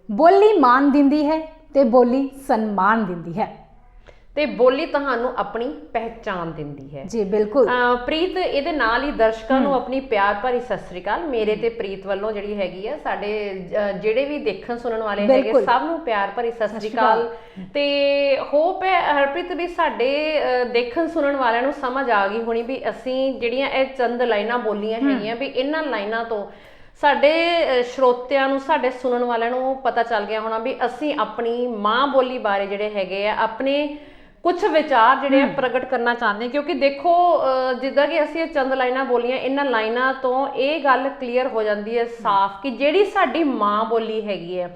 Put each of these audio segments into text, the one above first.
ਬੋਲੀ ਮਾਨ ਦਿੰਦੀ ਹੈ ਤੇ ਬੋਲੀ ਸਨਮਾਨ ਦਿੰਦੀ ਹੈ ਤੇ ਬੋਲੀ ਤੁਹਾਨੂੰ ਆਪਣੀ ਪਹਿਚਾਣ ਦਿੰਦੀ ਹੈ। ਜੀ ਬਿਲਕੁਲ। ਪ੍ਰੀਤ, ਇਹਦੇ ਨਾਲ ਹੀ ਦਰਸ਼ਕਾਂ ਨੂੰ ਆਪਣੀ ਪਿਆਰ ਭਰੀ ਸਤਿ ਸ੍ਰੀ ਅਕਾਲ ਮੇਰੇ ਤੇ ਪ੍ਰੀਤ ਵੱਲੋਂ ਜਿਹੜੀ ਹੈਗੀ ਆ, ਸਾਡੇ ਜਿਹੜੇ ਵੀ ਦੇਖਣ ਸੁਣਨ ਵਾਲੇ ਹੈਗੇ ਸਭ ਨੂੰ ਪਿਆਰ ਭਰੀ ਸਤਿ ਸ੍ਰੀ ਅਕਾਲ। ਤੇ ਹੋਪ ਹੈ ਹਰਪ੍ਰੀਤ ਵੀ ਸਾਡੇ ਦੇਖਣ ਸੁਣਨ ਵਾਲਿਆਂ ਨੂੰ ਸਮਝ ਆ ਗਈ ਹੋਣੀ ਵੀ ਅਸੀਂ ਜਿਹੜੀਆਂ ਇਹ ਚੰਦ ਲਾਈਨਾਂ ਬੋਲੀਆਂ ਹੈਗੀਆਂ ਵੀ ਇਹਨਾਂ ਲਾਈਨਾਂ ਤੋਂ ਸਾਡੇ ਸਰੋਤਿਆਂ ਨੂੰ, ਸਾਡੇ ਸੁਣਨ ਵਾਲਿਆਂ ਨੂੰ ਪਤਾ ਚੱਲ ਗਿਆ ਹੋਣਾ ਵੀ ਅਸੀਂ ਆਪਣੀ ਮਾਂ ਬੋਲੀ ਬਾਰੇ ਜਿਹੜੇ ਹੈਗੇ ਆ ਆਪਣੇ ਕੁਝ ਵਿਚਾਰ ਜਿਹੜੇ ਆ ਪ੍ਰਗਟ ਕਰਨਾ ਚਾਹੁੰਦੇ ਹਾਂ। ਕਿਉਂਕਿ ਦੇਖੋ ਜਿੱਦਾਂ ਕਿ ਅਸੀਂ ਇਹ ਚੰਦ ਲਾਈਨਾਂ ਬੋਲੀਆਂ, ਇਹਨਾਂ ਲਾਈਨਾਂ ਤੋਂ ਇਹ ਗੱਲ ਕਲੀਅਰ ਹੋ ਜਾਂਦੀ ਹੈ ਸਾਫ਼ ਕਿ ਜਿਹੜੀ ਸਾਡੀ ਮਾਂ ਬੋਲੀ ਹੈਗੀ ਹੈ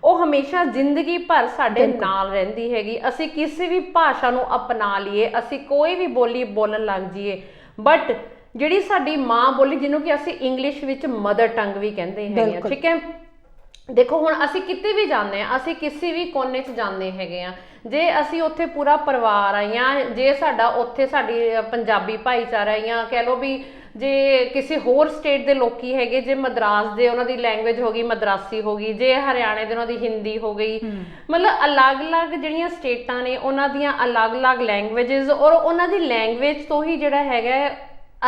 ਉਹ ਹਮੇਸ਼ਾ ਜ਼ਿੰਦਗੀ ਭਰ ਸਾਡੇ ਨਾਲ ਰਹਿੰਦੀ ਹੈਗੀ। ਅਸੀਂ ਕਿਸੇ ਵੀ ਭਾਸ਼ਾ ਨੂੰ ਅਪਣਾ ਲਈਏ, ਅਸੀਂ ਕੋਈ ਵੀ ਬੋਲੀ ਬੋਲਣ ਲੱਗ ਜਾਈਏ, ਬਟ ਜਿਹੜੀ ਸਾਡੀ ਮਾਂ ਬੋਲੀ ਜਿਹਨੂੰ ਕਿ ਅਸੀਂ ਇੰਗਲਿਸ਼ ਵਿੱਚ ਮਦਰ ਟੰਗ ਵੀ ਕਹਿੰਦੇ ਹੈਗੇ ਆ, ਠੀਕ ਹੈ। ਦੇਖੋ ਹੁਣ ਅਸੀਂ ਕਿਤੇ ਵੀ ਜਾਂਦੇ ਹਾਂ, ਅਸੀਂ ਕਿਸੇ ਵੀ ਕੋਨੇ 'ਚ ਜਾਂਦੇ ਹੈਗੇ ਆ, ਜੇ ਅਸੀਂ ਉੱਥੇ ਪੂਰਾ ਪਰਿਵਾਰ ਆ ਜਾਂ ਜੇ ਸਾਡਾ ਉੱਥੇ ਸਾਡੀ ਪੰਜਾਬੀ ਭਾਈਚਾਰਾ ਜਾਂ ਕਹਿ ਲਓ ਵੀ ਜੇ ਕਿਸੇ ਹੋਰ ਸਟੇਟ ਦੇ ਲੋਕੀ ਹੈਗੇ, ਜੇ ਮਦਰਾਸ ਦੇ ਉਹਨਾਂ ਦੀ ਲੈਂਗੁਏਜ ਹੋ ਗਈ ਮਦਰਾਸੀ ਹੋ ਗਈ, ਜੇ ਹਰਿਆਣੇ ਦੇ ਉਹਨਾਂ ਦੀ ਹਿੰਦੀ ਹੋ ਗਈ, ਮਤਲਬ ਅਲੱਗ-ਅਲੱਗ ਜਿਹੜੀਆਂ ਸਟੇਟਾਂ ਨੇ ਉਹਨਾਂ ਦੀਆਂ ਅਲੱਗ-ਅਲੱਗ ਲੈਂਗੁਏਜਸ, ਔਰ ਉਹਨਾਂ ਦੀ ਲੈਂਗੁਏਜ ਤੋਂ ਹੀ ਜਿਹੜਾ ਹੈਗਾ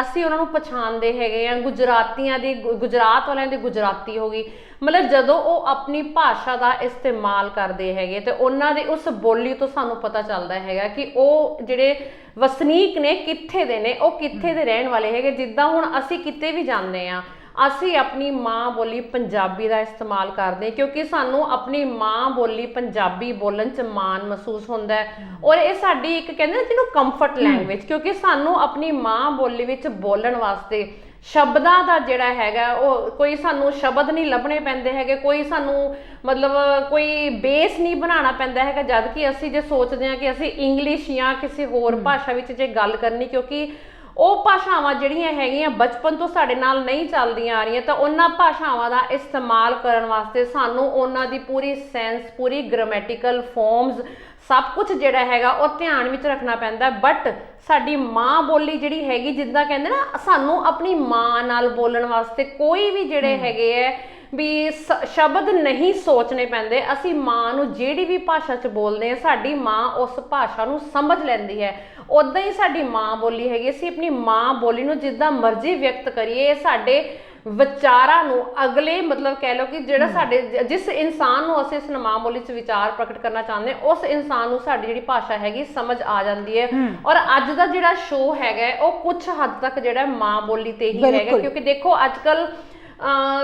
ਅਸੀਂ ਉਹਨਾਂ ਨੂੰ ਪਛਾਣਦੇ ਹੈਗੇ ਆ। ਗੁਜਰਾਤੀਆਂ ਦੀ, ਗੁਜਰਾਤ ਵਾਲਿਆਂ ਦੀ ਗੁਜਰਾਤੀ ਹੋ ਗਈ, ਮਤਲਬ ਜਦੋਂ ਉਹ ਆਪਣੀ ਭਾਸ਼ਾ ਦਾ ਇਸਤੇਮਾਲ ਕਰਦੇ ਹੈਗੇ ਤੇ ਉਹਨਾਂ ਦੀ ਉਸ ਬੋਲੀ ਤੋਂ ਸਾਨੂੰ ਪਤਾ ਚੱਲਦਾ ਹੈਗਾ ਕਿ ਉਹ ਜਿਹੜੇ ਵਸਨੀਕ ਨੇ ਕਿੱਥੇ ਦੇ ਨੇ, ਉਹ ਕਿੱਥੇ ਦੇ ਰਹਿਣ ਵਾਲੇ ਹੈਗੇ। ਜਿੱਦਾਂ ਹੁਣ ਅਸੀਂ ਕਿਤੇ ਵੀ ਜਾਂਦੇ ਆ, ਅਸੀਂ ਆਪਣੀ ਮਾਂ ਬੋਲੀ ਪੰਜਾਬੀ ਦਾ ਇਸਤੇਮਾਲ ਕਰਦੇ ਕਿਉਂਕਿ ਸਾਨੂੰ ਆਪਣੀ ਮਾਂ ਬੋਲੀ ਪੰਜਾਬੀ ਬੋਲਣ 'ਚ ਮਾਣ ਮਹਿਸੂਸ ਹੁੰਦਾ ਹੈ, ਔਰ ਇਹ ਸਾਡੀ ਇੱਕ ਕਹਿੰਦੇ ਜਿਹਨੂੰ ਕੰਫਰਟ ਲੈਂਗੁਏਜ, ਕਿਉਂਕਿ ਸਾਨੂੰ ਆਪਣੀ ਮਾਂ ਬੋਲੀ ਵਿੱਚ ਬੋਲਣ ਵਾਸਤੇ ਸ਼ਬਦਾਂ ਦਾ ਜਿਹੜਾ ਹੈਗਾ ਉਹ ਕੋਈ ਸਾਨੂੰ ਸ਼ਬਦ ਨਹੀਂ ਲੱਭਣੇ ਪੈਂਦੇ ਹੈਗੇ, ਕੋਈ ਸਾਨੂੰ ਮਤਲਬ ਕੋਈ ਬੇਸ ਨਹੀਂ ਬਣਾਉਣਾ ਪੈਂਦਾ ਹੈਗਾ। ਜਦ ਕਿ ਅਸੀਂ ਜੇ ਸੋਚਦੇ ਹਾਂ ਕਿ ਅਸੀਂ ਇੰਗਲਿਸ਼ ਜਾਂ ਕਿਸੇ ਹੋਰ ਭਾਸ਼ਾ ਵਿੱਚ ਜੇ ਗੱਲ ਕਰਨੀ, ਕਿਉਂਕਿ ਉਹ ਭਾਸ਼ਾਵਾਂ ਜਿਹੜੀਆਂ ਹੈਗੀਆਂ ਬਚਪਨ ਤੋਂ ਸਾਡੇ ਨਾਲ ਨਹੀਂ ਚੱਲਦੀਆਂ ਆ ਰਹੀਆਂ, ਤਾਂ ਉਹਨਾਂ ਭਾਸ਼ਾਵਾਂ ਦਾ ਇਸਤੇਮਾਲ ਕਰਨ ਵਾਸਤੇ ਸਾਨੂੰ ਉਹਨਾਂ ਦੀ ਪੂਰੀ ਸੈਂਸ, ਪੂਰੀ ਗ੍ਰਾਮੈਟੀਕਲ ਫਾਰਮਸ, ਸਭ ਕੁਝ ਜਿਹੜਾ ਹੈਗਾ ਉਹ ਧਿਆਨ ਵਿੱਚ ਰੱਖਣਾ ਪੈਂਦਾ। ਬਟ ਸਾਡੀ ਮਾਂ ਬੋਲੀ ਜਿਹੜੀ ਹੈਗੀ, ਜਿੱਦਾਂ ਕਹਿੰਦੇ ਨਾ ਸਾਨੂੰ ਆਪਣੀ ਮਾਂ ਨਾਲ ਬੋਲਣ ਵਾਸਤੇ ਕੋਈ ਵੀ ਜਿਹੜੇ ਹੈਗੇ ਹੈ ਵੀ ਸ਼ਬਦ ਨਹੀਂ ਸੋਚਣੇ ਪੈਂਦੇ। ਅਸੀਂ ਮਾਂ ਨੂੰ ਜਿਹੜੀ ਵੀ ਭਾਸ਼ਾ 'ਚ ਬੋਲਦੇ ਹਾਂ, ਸਾਡੀ ਮਾਂ ਉਸ ਭਾਸ਼ਾ ਨੂੰ ਸਮਝ ਲੈਂਦੀ ਹੈ। ਉੱਦਾਂ ਹੀ ਸਾਡੀ ਮਾਂ ਬੋਲੀ ਹੈਗੀ, ਅਸੀਂ ਆਪਣੀ ਮਾਂ ਬੋਲੀ ਨੂੰ ਜਿੱਦਾਂ ਮਰਜ਼ੀ ਵਿਅਕਤ ਕਰੀਏ, ਸਾਡੇ ਵਿਚਾਰਾਂ ਨੂੰ ਅਗਲੇ ਮਤਲਬ ਕਹਿ ਲਓ ਕਿ ਜਿਹੜਾ ਸਾਡੇ ਜਿਸ ਇਨਸਾਨ ਨੂੰ ਅਸੀਂ ਇਸ ਮਾਂ ਬੋਲੀ 'ਚ ਵਿਚਾਰ ਪ੍ਰਗਟ ਕਰਨਾ ਚਾਹੁੰਦੇ ਉਸ ਇਨਸਾਨ ਨੂੰ ਸਾਡੀ ਜਿਹੜੀ ਭਾਸ਼ਾ ਹੈਗੀ ਸਮਝ ਆ ਜਾਂਦੀ ਹੈ। ਔਰ ਅੱਜ ਦਾ ਜਿਹੜਾ ਸ਼ੋਅ ਹੈਗਾ ਉਹ ਕੁਝ ਹੱਦ ਤੱਕ ਜਿਹੜਾ ਮਾਂ ਬੋਲੀ ਤੇ ਹੀ ਹੈਗਾ, ਕਿਉਂਕਿ ਦੇਖੋ ਅੱਜ ਕੱਲ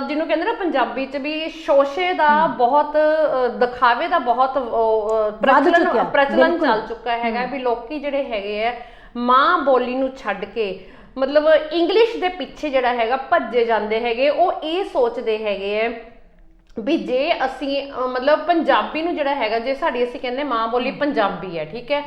ਜਿਹਨੂੰ ਕਹਿੰਦੇ ਨਾ ਪੰਜਾਬੀ 'ਚ ਵੀ ਸ਼ੋਸ਼ੇ ਦਾ ਬਹੁਤ, ਦਿਖਾਵੇ ਦਾ ਬਹੁਤ ਪ੍ਰਚਲਨ ਚੱਲ ਚੁੱਕਾ ਹੈਗਾ ਵੀ ਲੋਕੀ ਜਿਹੜੇ ਹੈਗੇ ਆ ਮਾਂ ਬੋਲੀ ਨੂੰ ਛੱਡ ਕੇ ਮਤਲਬ ਇੰਗਲਿਸ਼ ਦੇ ਪਿੱਛੇ ਜਿਹੜਾ ਹੈਗਾ ਭੱਜੇ ਜਾਂਦੇ ਹੈਗੇ। ਉਹ ਇਹ ਸੋਚਦੇ ਹੈਗੇ ਆ ਵੀ ਜੇ ਅਸੀਂ ਮਤਲਬ ਪੰਜਾਬੀ ਨੂੰ ਜਿਹੜਾ ਹੈਗਾ, ਜੇ ਸਾਡੀ ਅਸੀਂ ਕਹਿੰਦੇ ਮਾਂ ਬੋਲੀ ਪੰਜਾਬੀ ਹੈ, ਠੀਕ ਹੈ,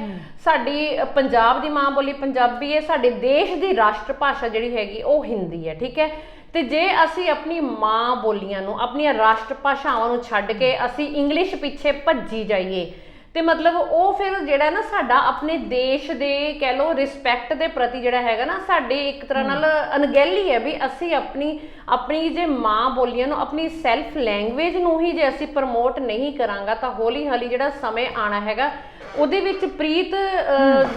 ਸਾਡੀ ਪੰਜਾਬ ਦੀ ਮਾਂ ਬੋਲੀ ਪੰਜਾਬੀ ਹੈ, ਸਾਡੇ ਦੇਸ਼ ਦੀ ਰਾਸ਼ਟਰ ਭਾਸ਼ਾ ਜਿਹੜੀ ਹੈਗੀ ਉਹ ਹਿੰਦੀ ਹੈ, ਠੀਕ ਹੈ। ਤੇ ਜੇ ਅਸੀਂ ਆਪਣੀ ਮਾਂ ਬੋਲੀਆਂ ਨੂੰ, ਆਪਣੀਆਂ ਰਾਸ਼ਟਰ ਭਾਸ਼ਾਵਾਂ ਨੂੰ ਛੱਡ ਕੇ ਅਸੀਂ ਇੰਗਲਿਸ਼ ਪਿੱਛੇ ਭੱਜੀ ਜਾਈਏ ਤੇ ਮਤਲਬ ਉਹ ਫਿਰ ਜਿਹੜਾ ਨਾ ਸਾਡਾ ਆਪਣੇ ਦੇਸ਼ ਦੇ ਕਹਿ ਲਓ ਰਿਸਪੈਕਟ ਦੇ ਪ੍ਰਤੀ ਜਿਹੜਾ ਹੈਗਾ ਨਾ ਸਾਡੀ ਇੱਕ ਤਰ੍ਹਾਂ ਨਾਲ ਅਣਗਹਿਲੀ ਹੈ ਵੀ ਅਸੀਂ ਆਪਣੀ ਜੇ ਮਾਂ ਬੋਲੀਆਂ ਨੂੰ, ਆਪਣੀ ਸੈਲਫ ਲੈਂਗੁਏਜ ਨੂੰ ਹੀ ਜੇ ਅਸੀਂ ਪ੍ਰਮੋਟ ਨਹੀਂ ਕਰਾਂਗਾ ਤਾਂ ਹੌਲੀ ਹੌਲੀ ਜਿਹੜਾ ਸਮੇਂ ਆਣਾ ਹੈਗਾ ਉਹਦੇ ਵਿੱਚ ਪ੍ਰੀਤ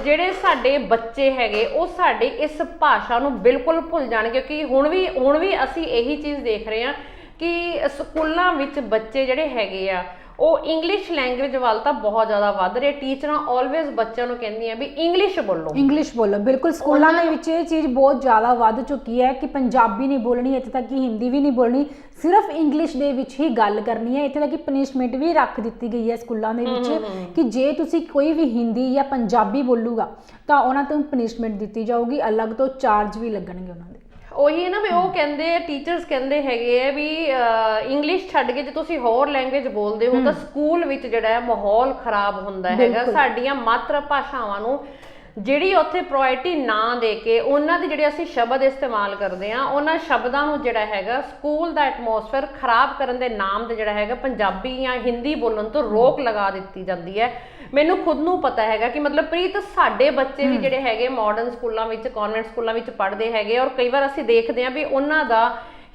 ਜਿਹੜੇ ਸਾਡੇ ਬੱਚੇ ਹੈਗੇ ਉਹ ਸਾਡੇ ਇਸ ਭਾਸ਼ਾ ਨੂੰ ਬਿਲਕੁਲ ਭੁੱਲ ਜਾਣਗੇ। ਕਿਉਂਕਿ ਹੁਣ ਵੀ ਅਸੀਂ ਇਹੀ ਚੀਜ਼ ਦੇਖ ਰਹੇ ਹਾਂ ਕਿ ਸਕੂਲਾਂ ਵਿੱਚ ਬੱਚੇ ਜਿਹੜੇ ਹੈਗੇ ਆ ਉਹ ਇੰਗਲਿਸ਼ ਲੈਂਗੁਏਜ ਵੱਲ ਤਾਂ ਬਹੁਤ ਜ਼ਿਆਦਾ ਵੱਧ ਰਹੇ। ਟੀਚਰਾਂ ਆਲਵੇਜ਼ ਬੱਚਿਆਂ ਨੂੰ ਕਹਿੰਦੀਆਂ ਵੀ ਇੰਗਲਿਸ਼ ਬੋਲੋ। ਬਿਲਕੁਲ, ਸਕੂਲਾਂ ਦੇ ਵਿੱਚ ਇਹ ਚੀਜ਼ ਬਹੁਤ ਜ਼ਿਆਦਾ ਵੱਧ ਚੁੱਕੀ ਹੈ ਕਿ ਪੰਜਾਬੀ ਨਹੀਂ ਬੋਲਣੀ, ਇੱਥੇ ਤੱਕ ਕਿ ਹਿੰਦੀ ਵੀ ਨਹੀਂ ਬੋਲਣੀ, ਸਿਰਫ ਇੰਗਲਿਸ਼ ਦੇ ਵਿੱਚ ਹੀ ਗੱਲ ਕਰਨੀ ਹੈ। ਇੱਥੇ ਤੱਕ ਕਿ ਪਨਿਸ਼ਮੈਂਟ ਵੀ ਰੱਖ ਦਿੱਤੀ ਗਈ ਹੈ ਸਕੂਲਾਂ ਦੇ ਵਿੱਚ ਕਿ ਜੇ ਤੁਸੀਂ ਕੋਈ ਵੀ ਹਿੰਦੀ ਜਾਂ ਪੰਜਾਬੀ ਬੋਲੂਗਾ ਤਾਂ ਉਹਨਾਂ ਤੋਂ ਪਨਿਸ਼ਮੈਂਟ ਦਿੱਤੀ ਜਾਊਗੀ, ਅਲੱਗ ਤੋਂ ਚਾਰਜ ਵੀ ਲੱਗਣਗੇ ਉਹਨਾਂ ਦੇ। ਉਹੀ ਹੈ ਨਾ ਵੀ ਉਹ ਕਹਿੰਦੇ ਟੀਚਰਸ ਕਹਿੰਦੇ ਹੈਗੇ ਆ ਵੀ ਇੰਗਲਿਸ਼ ਛੱਡ ਕੇ ਜੇ ਤੁਸੀਂ ਹੋਰ ਲੈਂਗੁਏਜ ਬੋਲਦੇ ਹੋ ਤਾਂ ਸਕੂਲ ਵਿੱਚ ਜਿਹੜਾ ਮਾਹੌਲ ਖਰਾਬ ਹੁੰਦਾ ਹੈਗਾ। ਸਾਡੀਆਂ ਮਾਤਰ ਭਾਸ਼ਾਵਾਂ ਨੂੰ ਜਿਹੜੀ ਉੱਥੇ ਪ੍ਰਾਇੋਰਟੀ ਨਾ ਦੇ ਕੇ ਉਹਨਾਂ ਦੇ ਜਿਹੜੇ ਅਸੀਂ ਸ਼ਬਦ ਇਸਤੇਮਾਲ ਕਰਦੇ ਹਾਂ ਉਹਨਾਂ ਸ਼ਬਦਾਂ ਨੂੰ ਜਿਹੜਾ ਹੈਗਾ ਸਕੂਲ ਦਾ ਐਟਮੋਸਫੇਅਰ ਖਰਾਬ ਕਰਨ ਦੇ ਨਾਮ ਤੇ ਜਿਹੜਾ ਹੈਗਾ ਪੰਜਾਬੀ ਜਾਂ ਹਿੰਦੀ ਬੋਲਣ ਤੋਂ ਰੋਕ ਲਗਾ ਦਿੱਤੀ ਜਾਂਦੀ ਹੈ। ਮੈਨੂੰ ਖੁਦ ਨੂੰ ਪਤਾ ਹੈਗਾ ਕਿ ਮਤਲਬ ਪ੍ਰੀਤ ਸਾਡੇ ਬੱਚੇ ਵੀ ਜਿਹੜੇ ਹੈਗੇ ਮਾਡਰਨ ਸਕੂਲਾਂ ਵਿੱਚ, ਕਨਵੈਂਟ ਸਕੂਲਾਂ ਵਿੱਚ ਪੜ੍ਹਦੇ ਹੈਗੇ ਔਰ ਕਈ ਵਾਰ ਅਸੀਂ ਦੇਖਦੇ ਹਾਂ ਵੀ ਉਹਨਾਂ ਦਾ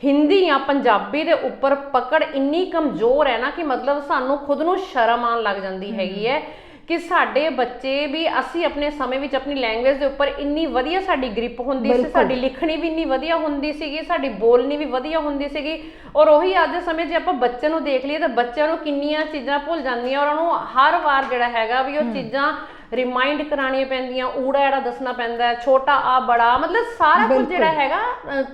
ਹਿੰਦੀ ਜਾਂ ਪੰਜਾਬੀ ਦੇ ਉੱਪਰ ਪਕੜ ਇੰਨੀ ਕਮਜ਼ੋਰ ਹੈ ਨਾ ਕਿ ਮਤਲਬ ਸਾਨੂੰ ਖੁਦ ਨੂੰ ਸ਼ਰਮ ਆਉਣ ਲੱਗ ਜਾਂਦੀ ਹੈਗੀ ਹੈ ਕਿ ਸਾਡੇ ਬੱਚੇ ਵੀ, ਅਸੀਂ ਆਪਣੇ ਸਮੇਂ ਵਿੱਚ ਆਪਣੀ ਲੈਂਗੁਏਜ ਦੇ ਉੱਪਰ ਇੰਨੀ ਵਧੀਆ ਸਾਡੀ ਗ੍ਰਿਪ ਹੁੰਦੀ ਸੀ, ਸਾਡੀ ਲਿਖਣੀ ਵੀ ਇੰਨੀ ਵਧੀਆ ਹੁੰਦੀ ਸੀਗੀ, ਸਾਡੀ ਬੋਲਣੀ ਵੀ ਵਧੀਆ ਹੁੰਦੀ ਸੀਗੀ। ਔਰ ਉਹੀ ਅੱਜ ਦੇ ਸਮੇਂ ਜੇ ਆਪਾਂ ਬੱਚੇ ਨੂੰ ਦੇਖ ਲਈਏ ਤਾਂ ਬੱਚਿਆਂ ਨੂੰ ਕਿੰਨੀਆਂ ਚੀਜ਼ਾਂ ਭੁੱਲ ਜਾਂਦੀਆਂ, ਔਰ ਉਹਨੂੰ ਹਰ ਵਾਰ ਜਿਹੜਾ ਹੈਗਾ ਵੀ ਉਹ ਚੀਜ਼ਾਂ ਰਿਮਾਈਂਡ ਕਰਾਉਣੀਆਂ ਪੈਂਦੀਆਂ, ਊੜਾ ਐੜਾ ਦੱਸਣਾ ਪੈਂਦਾ, ਛੋਟਾ ਆ ਬੜਾ, ਮਤਲਬ ਸਾਰਾ ਕੁਝ ਜਿਹੜਾ ਹੈਗਾ।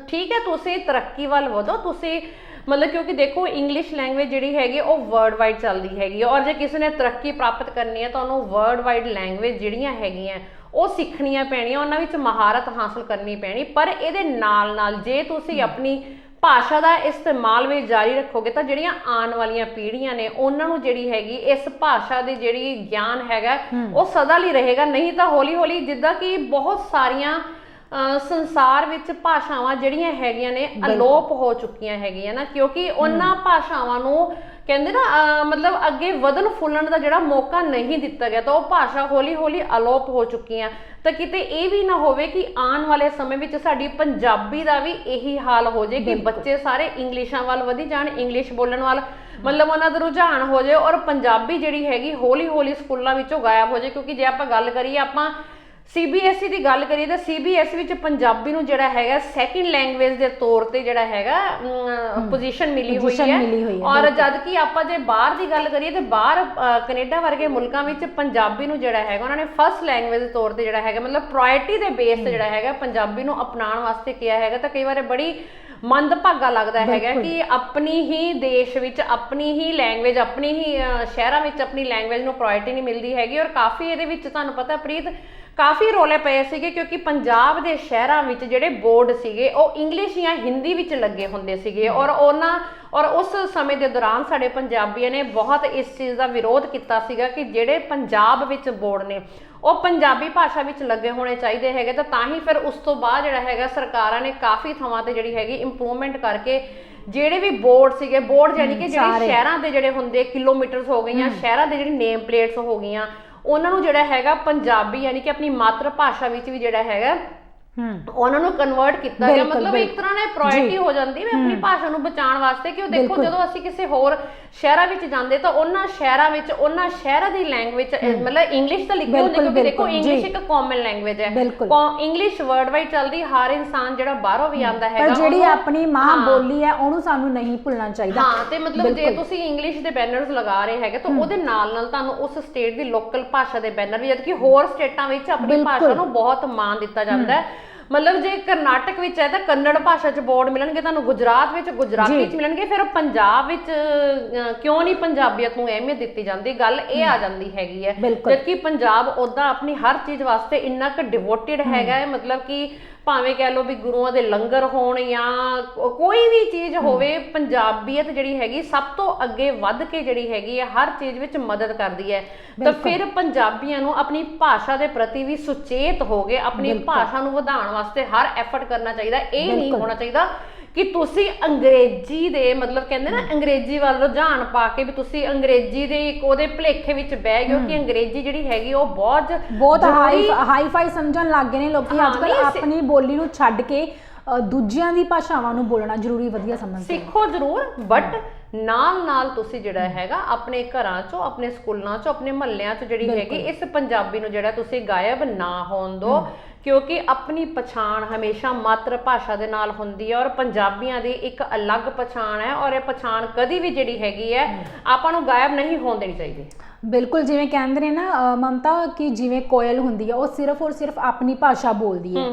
ਠੀਕ ਹੈ, ਤੁਸੀਂ ਤਰੱਕੀ ਵੱਲ ਵਧੋ, ਤੁਸੀਂ ਮਤਲਬ ਕਿਉਂਕਿ ਦੇਖੋ ਇੰਗਲਿਸ਼ ਲੈਂਗੁਏਜ ਜਿਹੜੀ ਹੈਗੀ ਉਹ ਵਰਲਡ ਵਾਈਡ ਚੱਲਦੀ ਹੈਗੀ ਹੈ, ਔਰ ਜੇ ਕਿਸੇ ਨੇ ਤਰੱਕੀ ਪ੍ਰਾਪਤ ਕਰਨੀ ਹੈ ਤਾਂ ਉਹਨੂੰ ਵਰਲਡ ਵਾਈਡ ਲੈਂਗੁਏਜ ਜਿਹੜੀਆਂ ਹੈਗੀਆਂ ਉਹ ਸਿੱਖਣੀਆਂ ਪੈਣੀਆਂ, ਉਹਨਾਂ ਵਿੱਚ ਮਹਾਰਤ ਹਾਸਲ ਕਰਨੀ ਪੈਣੀ। ਪਰ ਇਹਦੇ ਨਾਲ ਨਾਲ ਜੇ ਤੁਸੀਂ ਆਪਣੀ ਭਾਸ਼ਾ ਦਾ ਇਸਤੇਮਾਲ ਵੀ ਜਾਰੀ ਰੱਖੋਗੇ ਤਾਂ ਜਿਹੜੀਆਂ ਆਉਣ ਵਾਲੀਆਂ ਪੀੜ੍ਹੀਆਂ ਨੇ ਉਹਨਾਂ ਨੂੰ ਜਿਹੜੀ ਹੈਗੀ ਇਸ ਭਾਸ਼ਾ ਦੀ ਜਿਹੜੀ ਗਿਆਨ ਹੈਗਾ ਉਹ ਸਦਾ ਲਈ ਰਹੇਗਾ। ਨਹੀਂ ਤਾਂ ਹੌਲੀ ਹੌਲੀ ਜਿੱਦਾਂ ਕਿ ਬਹੁਤ ਸਾਰੀਆਂ ਸੰਸਾਰ ਵਿੱਚ ਭਾਸ਼ਾਵਾਂ ਜਿਹੜੀਆਂ ਹੈਗੀਆਂ ਨੇ ਅਲੋਪ ਹੋ ਚੁੱਕੀਆਂ ਹੈਗੀਆਂ ਨਾ, ਕਿਉਂਕਿ ਉਹਨਾਂ ਭਾਸ਼ਾਵਾਂ ਨੂੰ ਕਹਿੰਦੇ ਨਾ ਮਤਲਬ ਅੱਗੇ ਵਧਣ ਫੁੱਲਣ ਦਾ ਜਿਹੜਾ ਮੌਕਾ ਨਹੀਂ ਦਿੱਤਾ ਗਿਆ, ਤਾਂ ਉਹ ਭਾਸ਼ਾ ਹੌਲੀ ਹੌਲੀ ਅਲੋਪ ਹੋ ਚੁੱਕੀਆਂ। ਤਾਂ ਕਿਤੇ ਇਹ ਵੀ ਨਾ ਹੋਵੇ ਕਿ ਆਉਣ ਵਾਲੇ ਸਮੇਂ ਵਿੱਚ ਸਾਡੀ ਪੰਜਾਬੀ ਦਾ ਵੀ ਇਹੀ ਹਾਲ ਹੋ ਜਾਏ ਕਿ ਬੱਚੇ ਸਾਰੇ ਇੰਗਲਿਸ਼ਾਂ ਵੱਲ ਵਧੀ ਜਾਣ, ਇੰਗਲਿਸ਼ ਬੋਲਣ ਵੱਲ ਮਤਲਬ ਉਹਨਾਂ ਦਾ ਰੁਝਾਨ ਹੋ ਜਾਏ, ਔਰ ਪੰਜਾਬੀ ਜਿਹੜੀ ਹੈਗੀ ਹੌਲੀ ਹੌਲੀ ਸਕੂਲਾਂ ਵਿੱਚੋਂ ਗਾਇਬ ਹੋ ਜਾਏ। ਕਿਉਂਕਿ ਜੇ ਆਪਾਂ ਗੱਲ ਕਰੀਏ, ਆਪਾਂ CBSE ਦੀ ਗੱਲ ਕਰੀਏ ਤਾਂ CBSE ਵਿੱਚ ਪੰਜਾਬੀ ਨੂੰ ਜਿਹੜਾ ਹੈਗਾ ਸੈਕਿੰਡ ਲੈਂਗੁਏਜ ਦੇ ਤੌਰ ਤੇ ਜਿਹੜਾ ਹੈਗਾ ਪੋਜੀਸ਼ਨ ਮਿਲੀ ਹੋਈ ਹੈ। ਔਰ ਜਦ ਕਿ ਆਪਾਂ ਜੇ ਬਾਹਰ ਦੀ ਗੱਲ ਕਰੀਏ ਤਾਂ ਬਾਹਰ ਕੈਨੇਡਾ ਵਰਗੇ ਮੁਲਕਾਂ ਵਿੱਚ ਪੰਜਾਬੀ ਨੂੰ ਜਿਹੜਾ ਹੈਗਾ ਉਹਨਾਂ ਨੇ ਫਸਟ ਲੈਂਗੁਏਜ ਦੇ ਤੌਰ ਤੇ ਜਿਹੜਾ ਹੈਗਾ ਮਤਲਬ ਪ੍ਰਾਇੋਰਟੀ ਦੇ ਬੇਸ ਤੇ ਜਿਹੜਾ ਹੈਗਾ ਪੰਜਾਬੀ ਨੂੰ ਅਪਣਾਉਣ ਵਾਸਤੇ ਕਿਹਾ ਹੈਗਾ। ਤਾਂ ਕਈ ਵਾਰ ਬੜੀ ਮੰਦਭਾਗਾ ਲੱਗਦਾ ਹੈਗਾ ਕਿ ਆਪਣੀ ਹੀ ਦੇਸ਼ ਵਿੱਚ ਆਪਣੀ ਹੀ ਲੈਂਗੁਏਜ, ਆਪਣੀ ਹੀ ਸ਼ਹਿਰਾਂ ਵਿੱਚ ਆਪਣੀ ਲੈਂਗੁਏਜ ਨੂੰ ਪ੍ਰਾਇੋਰਟੀ ਨਹੀਂ ਮਿਲਦੀ ਹੈਗੀ। ਔਰ ਕਾਫੀ ਇਹਦੇ ਵਿੱਚ ਤੁਹਾਨੂੰ ਪਤਾ ਪ੍ਰੀਤ ਕਾਫੀ ਰੌਲੇ ਪਏ ਸੀਗੇ ਕਿਉਂਕਿ ਪੰਜਾਬ ਦੇ ਸ਼ਹਿਰਾਂ ਵਿੱਚ ਜਿਹੜੇ ਬੋਰਡ ਸੀਗੇ ਉਹ ਇੰਗਲਿਸ਼ ਜਾਂ ਹਿੰਦੀ ਵਿੱਚ ਲੱਗੇ ਹੁੰਦੇ ਸੀਗੇ, ਔਰ ਉਸ ਸਮੇਂ ਦੇ ਦੌਰਾਨ ਸਾਡੇ ਪੰਜਾਬੀਆਂ ਨੇ ਬਹੁਤ ਇਸ ਚੀਜ਼ ਦਾ ਵਿਰੋਧ ਕੀਤਾ ਸੀਗਾ ਕਿ ਜਿਹੜੇ ਪੰਜਾਬ ਵਿੱਚ ਬੋਰਡ ਨੇ ਉਹ ਪੰਜਾਬੀ ਭਾਸ਼ਾ ਵਿੱਚ ਲੱਗੇ ਹੋਣੇ ਚਾਹੀਦੇ ਹੈਗੇ। ਤਾਂ ਹੀ ਫਿਰ ਉਸ ਤੋਂ ਬਾਅਦ ਜਿਹੜਾ ਹੈਗਾ ਸਰਕਾਰਾਂ ਨੇ ਕਾਫੀ ਥਾਵਾਂ ਤੇ ਜਿਹੜੀ ਹੈਗੀ ਇੰਪਰੂਵਮੈਂਟ ਕਰਕੇ ਜਿਹੜੇ ਵੀ ਬੋਰਡ ਸੀਗੇ, ਬੋਰਡ ਯਾਨੀ ਕਿ ਜਿਹੜੇ ਸ਼ਹਿਰਾਂ ਦੇ ਜਿਹੜੇ ਹੁੰਦੇ ਕਿਲੋਮੀਟਰਸ ਹੋ ਗਈਆਂ, ਸ਼ਹਿਰਾਂ ਦੇ ਜਿਹੜੀ ਨੇਮ ਪਲੇਟਸ ਹੋ ਗਈਆਂ, ਉਹਨਾਂ ਨੂੰ ਜਿਹੜਾ ਹੈਗਾ ਪੰਜਾਬੀ ਯਾਨੀ ਕਿ ਆਪਣੀ ਮਾਤਰ ਭਾਸ਼ਾ ਵਿੱਚ ਵੀ ਜਿਹੜਾ ਹੈਗਾ ਉਹਨਾਂ ਨੂੰ ਕਨਵਰਟ ਕੀਤਾ ਗਿਆ। ਮਤਲਬ ਇੱਕ ਤਰ੍ਹਾਂ ਨਾਲ ਪ੍ਰਾਇੋਰਟੀ ਹੋ ਜਾਂਦੀ ਹੈ ਆਪਣੀ ਭਾਸ਼ਾ ਨੂੰ ਬਚਾਉਣ ਵਾਸਤੇ ਕਿ ਉਹ ਦੇਖੋ ਜਦੋਂ ਅਸੀਂ ਕਿਸੇ ਹੋਰ ਸ਼ਹਿਰਾਂ ਵਿੱਚ ਜਾਂਦੇ ਤਾਂ ਉਹਨਾਂ ਸ਼ਹਿਰਾਂ ਵਿੱਚ ਉਹਨਾਂ ਸ਼ਹਿਰਾਂ ਦੀ ਲੈਂਗੁਏਜ ਮਤਲਬ ਇੰਗਲਿਸ਼ ਤਾਂ ਲਿਖੀ ਹੁੰਦੀ ਕਿਉਂਕਿ ਦੇਖੋ ਇੰਗਲਿਸ਼ ਇੱਕ ਕਾਮਨ ਲੈਂਗੁਏਜ ਹੈ, ਇੰਗਲਿਸ਼ ਵਰਲਡ ਵਾਈਡ ਚੱਲਦੀ, ਹਰ ਇਨਸਾਨ ਜਿਹੜਾ ਬਾਹਰੋਂ ਵੀ ਆਉਂਦਾ ਹੈਗਾ, ਪਰ ਜਿਹੜੀ ਆਪਣੀ ਮਾਂ ਬੋਲੀ ਹੈ ਉਹਨੂੰ ਸਾਨੂੰ ਨਹੀਂ ਭੁੱਲਣਾ ਚਾਹੀਦਾ। ਹਾਂ, ਤੇ ਮਤਲਬ ਜੇ ਤੁਸੀਂ ਇੰਗਲਿਸ਼ ਦੇ ਬੈਨਰਸ ਲਗਾ ਰਹੇ ਹੈਗੇ ਤਾਂ ਉਹਦੇ ਨਾਲ ਨਾਲ ਤੁਹਾਨੂੰ ਉਸ ਸਟੇਟ ਦੀ ਲੋਕਲ ਭਾਸ਼ਾ ਦੇ ਬੈਨਰ ਵੀ, ਜਦਕਿ ਹੋਰ ਸਟੇਟਾਂ ਵਿੱਚ ਆਪਣੀ ਭਾਸ਼ਾ ਨੂੰ ਬਹੁਤ ਮਾਣ ਦਿੱਤਾ ਜਾਂਦਾ ਹੈ। ਮਤਲਬ ਜੇ ਕਰਨਾਟਕ ਵਿੱਚ ਹੈ ਤਾਂ ਕੰਨੜ ਭਾਸ਼ਾ 'ਚ ਬੋਰਡ ਮਿਲਣਗੇ, ਤੁਹਾਨੂੰ ਗੁਜਰਾਤ ਵਿੱਚ ਗੁਜਰਾਤੀ 'ਚ ਮਿਲਣਗੇ, ਫਿਰ ਪੰਜਾਬ ਵਿੱਚ ਕਿਉਂ ਨਹੀਂ ਪੰਜਾਬੀਅਤ ਨੂੰ ਅਹਿਮੀਅਤ ਦਿੱਤੀ ਜਾਂਦੀ, ਗੱਲ ਇਹ ਆ ਜਾਂਦੀ ਹੈਗੀ ਹੈ। ਜਦਕਿ ਪੰਜਾਬ ਉੱਦਾਂ ਆਪਣੀ ਹਰ ਚੀਜ਼ ਵਾਸਤੇ ਇੰਨਾ ਕੁ ਡਿਵੋਟਿਡ ਹੈਗਾ ਹੈ, ਮਤਲਬ ਕਿ ਭਾਵੇਂ ਕਹਿ ਲਓ ਵੀ ਗੁਰੂਆਂ ਦੇ ਲੰਗਰ ਹੋਣ ਜਾਂ ਕੋਈ ਵੀ ਚੀਜ਼ ਹੋਵੇ, ਪੰਜਾਬੀਅਤ ਜਿਹੜੀ ਹੈਗੀ ਸਭ ਤੋਂ ਅੱਗੇ ਵੱਧ ਕੇ ਜਿਹੜੀ ਹੈਗੀ ਹੈ ਹਰ ਚੀਜ਼ ਵਿੱਚ ਮਦਦ ਕਰਦੀ ਹੈ। ਤਾਂ ਫਿਰ ਪੰਜਾਬੀਆਂ ਨੂੰ ਆਪਣੀ ਭਾਸ਼ਾ ਦੇ ਪ੍ਰਤੀ ਵੀ ਸੁਚੇਤ ਹੋ ਕੇ ਆਪਣੀ ਭਾਸ਼ਾ ਨੂੰ ਵਧਾਉਣ ਵਾਸਤੇ ਹਰ ਐਫਰਟ ਕਰਨਾ ਚਾਹੀਦਾ। ਇਹ ਨਹੀਂ ਹੋਣਾ ਚਾਹੀਦਾ ਕਿ ਤੁਸੀਂ ਅੰਗਰੇਜ਼ੀ ਦੇ ਮਤਲਬ ਕਹਿੰਦੇ ਨਾ ਅੰਗਰੇਜ਼ੀ ਵੱਲ ਰੁਝਾਨ ਪਾ ਕੇ ਵੀ ਤੁਸੀਂ ਅੰਗਰੇਜ਼ੀ ਦੇ ਇੱਕ ਉਹਦੇ ਭੁਲੇਖੇ ਵਿੱਚ ਬਹਿ ਗਏ ਕਿ ਅੰਗਰੇਜ਼ੀ ਜਿਹੜੀ ਹੈਗੀ ਉਹ ਬਹੁਤ ਹਾਈ-ਫਾਈ ਸਮਝਣ ਲੱਗ ਗਏ ਨੇ ਲੋਕੀ ਅੱਜ ਕੱਲ੍ਹ। ਆਪਣੀ ਬੋਲੀ ਨੂੰ ਛੱਡ ਕੇ ਦੂਜਿਆਂ ਦੀ ਭਾਸ਼ਾਵਾਂ ਨੂੰ ਬੋਲਣਾ ਜ਼ਰੂਰੀ ਵਧੀਆ ਸਮਝਦੇ। ਸਿੱਖੋ ਜ਼ਰੂਰ, ਬਟ ਨਾਲ ਤੁਸੀਂ ਜਿਹੜਾ ਹੈਗਾ ਆਪਣੇ ਘਰਾਂ 'ਚੋਂ, ਆਪਣੇ ਸਕੂਲਾਂ 'ਚੋਂ, ਆਪਣੇ ਮੁਹੱਲਿਆਂ 'ਚ ਜਿਹੜੀ ਹੈਗੀ ਇਸ ਪੰਜਾਬੀ ਨੂੰ ਜਿਹੜਾ ਤੁਸੀਂ ਗਾਇਬ ਨਾ ਹੋਣ ਦਿਓ, ਕਿਉਂਕਿ ਆਪਣੀ ਪਛਾਣ ਹਮੇਸ਼ਾ ਮਾਤਰ ਭਾਸ਼ਾ ਦੇ ਨਾਲ ਹੁੰਦੀ ਹੈ। ਔਰ ਪੰਜਾਬੀਆਂ ਦੀ ਇੱਕ ਅਲੱਗ ਪਛਾਣ ਹੈ, ਔਰ ਇਹ ਪਛਾਣ ਕਦੀ ਵੀ ਜਿਹੜੀ ਹੈਗੀ ਹੈ ਆਪਾਂ ਨੂੰ ਗਾਇਬ ਨਹੀਂ ਹੋਣ ਦੇਣੀ ਚਾਹੀਦੀ। ਬਿਲਕੁਲ, ਜਿਵੇਂ ਕਹਿੰਦੇ ਨੇ ਨਾ ਮਮਤਾ ਕਿ ਜਿਵੇਂ ਕੋਇਲ ਹੁੰਦੀ ਹੈ ਉਹ ਸਿਰਫ ਔਰ ਸਿਰਫ ਆਪਣੀ ਭਾਸ਼ਾ ਬੋਲਦੀ ਹੈ,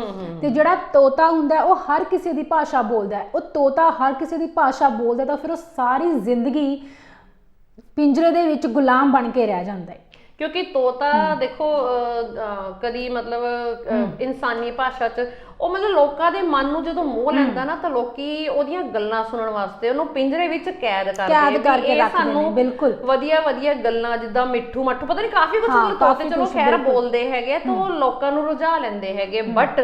ਤੇ ਜਿਹੜਾ ਤੋਤਾ ਹੁੰਦਾ ਹੈ ਉਹ ਹਰ ਕਿਸੇ ਦੀ ਭਾਸ਼ਾ ਬੋਲਦਾ ਹੈ। ਉਹ ਤੋਤਾ ਹਰ ਕਿਸੇ ਦੀ ਭਾਸ਼ਾ ਬੋਲਦਾ ਤਾਂ ਫਿਰ ਉਹ ਸਾਰੀ ਜ਼ਿੰਦਗੀ ਪਿੰਜਰੇ ਦੇ ਵਿੱਚ ਗੁਲਾਮ ਬਣ ਕੇ ਰਹਿ ਜਾਂਦਾ ਹੈ। ਕਿਉਂਕਿ ਤੋਤਾ ਦੇਖੋ ਕਦੀ ਮਤਲਬ ਇਨਸਾਨੀ ਭਾਸ਼ਾ 'ਚ ਉਹ ਮਤਲਬ ਲੋਕਾਂ ਦੇ ਮਨ ਨੂੰ ਜਦੋਂ ਮੋਹ ਲੈਂਦਾ ਨਾ ਤਾਂ ਲੋਕੀ ਉਹਦੀਆਂ ਗੱਲਾਂ ਸੁਣਨ ਵਾਸਤੇ ਉਹਨੂੰ ਪਿੰਜਰੇ ਵਿੱਚ ਕੈਦ ਕਰਕੇ ਰੱਖਦੇ ਨੇ। ਬਿਲਕੁਲ ਵਧੀਆ ਗੱਲਾਂ ਜਿੱਦਾਂ ਮਿੱਠੂ ਮੱਠੂ ਪਤਾ ਨਹੀਂ ਕਾਫੀ ਕੁਝ ਤੋਤੇ ਚਲੋ ਖੈਰ ਬੋਲਦੇ ਹੈਗੇ ਤਾਂ ਉਹ ਲੋਕਾਂ ਨੂੰ ਰੁਝਾ ਲੈਂਦੇ ਹੈਗੇ, ਬਟ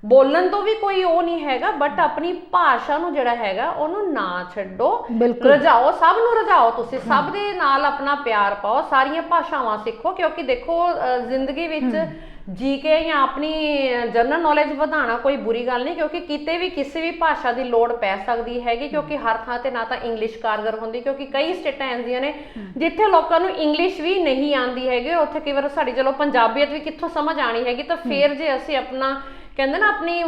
ਬੋਲਣ ਤੋਂ ਵੀ ਕੋਈ ਉਹ ਨਹੀਂ ਹੈਗਾ, ਬਟ ਆਪਣੀ ਭਾਸ਼ਾ ਨੂੰ ਜਿਹੜਾ ਹੈਗਾ ਉਹਨੂੰ ਨਾ ਛੱਡੋ, ਰਜਾਓ, ਸਭ ਨੂੰ ਰਜਾਓ, ਤੁਸੀਂ ਸਭ ਦੇ ਨਾਲ ਆਪਣਾ ਪਿਆਰ ਪਾਓ, ਸਾਰੀਆਂ ਭਾਸ਼ਾਵਾਂ ਸਿੱਖੋ। ਕਿਉਂਕਿ ਦੇਖੋ ਜ਼ਿੰਦਗੀ ਵਿੱਚ ਜੀਕੇ ਜਾਂ ਆਪਣੀ ਜਨਰਲ ਨੌਲੇਜ ਵਧਾਉਣਾ ਕੋਈ ਬੁਰੀ ਗੱਲ ਨਹੀਂ, ਕਿਉਂਕਿ ਕਿਤੇ ਵੀ ਕਿਸੇ ਵੀ ਭਾਸ਼ਾ ਦੀ ਲੋੜ ਪੈ ਸਕਦੀ ਹੈਗੀ, ਕਿਉਂਕਿ ਹਰ ਥਾਂ ਤੇ ਨਾ ਤਾਂ ਇੰਗਲਿਸ਼ ਕਾਰਗਰ ਹੁੰਦੀ, ਕਿਉਂਕਿ ਕਈ ਸਟੇਟਾਂ ਐਸੀਆਂ ਨੇ ਜਿੱਥੇ ਲੋਕਾਂ ਨੂੰ ਇੰਗਲਿਸ਼ ਵੀ ਨਹੀਂ ਆਉਂਦੀ ਹੈਗੀ, ਉੱਥੇ ਕਈ ਵਾਰ ਸਾਡੀ ਚਲੋ ਪੰਜਾਬੀਅਤ ਵੀ ਕਿੱਥੋਂ ਸਮਝ ਆਣੀ ਹੈਗੀ। ਤਾਂ ਫਿਰ ਜੇ ਅਸੀਂ ਆਪਣਾ ਕਹਿੰਦੇ ਨਾ ਆਪਣੀ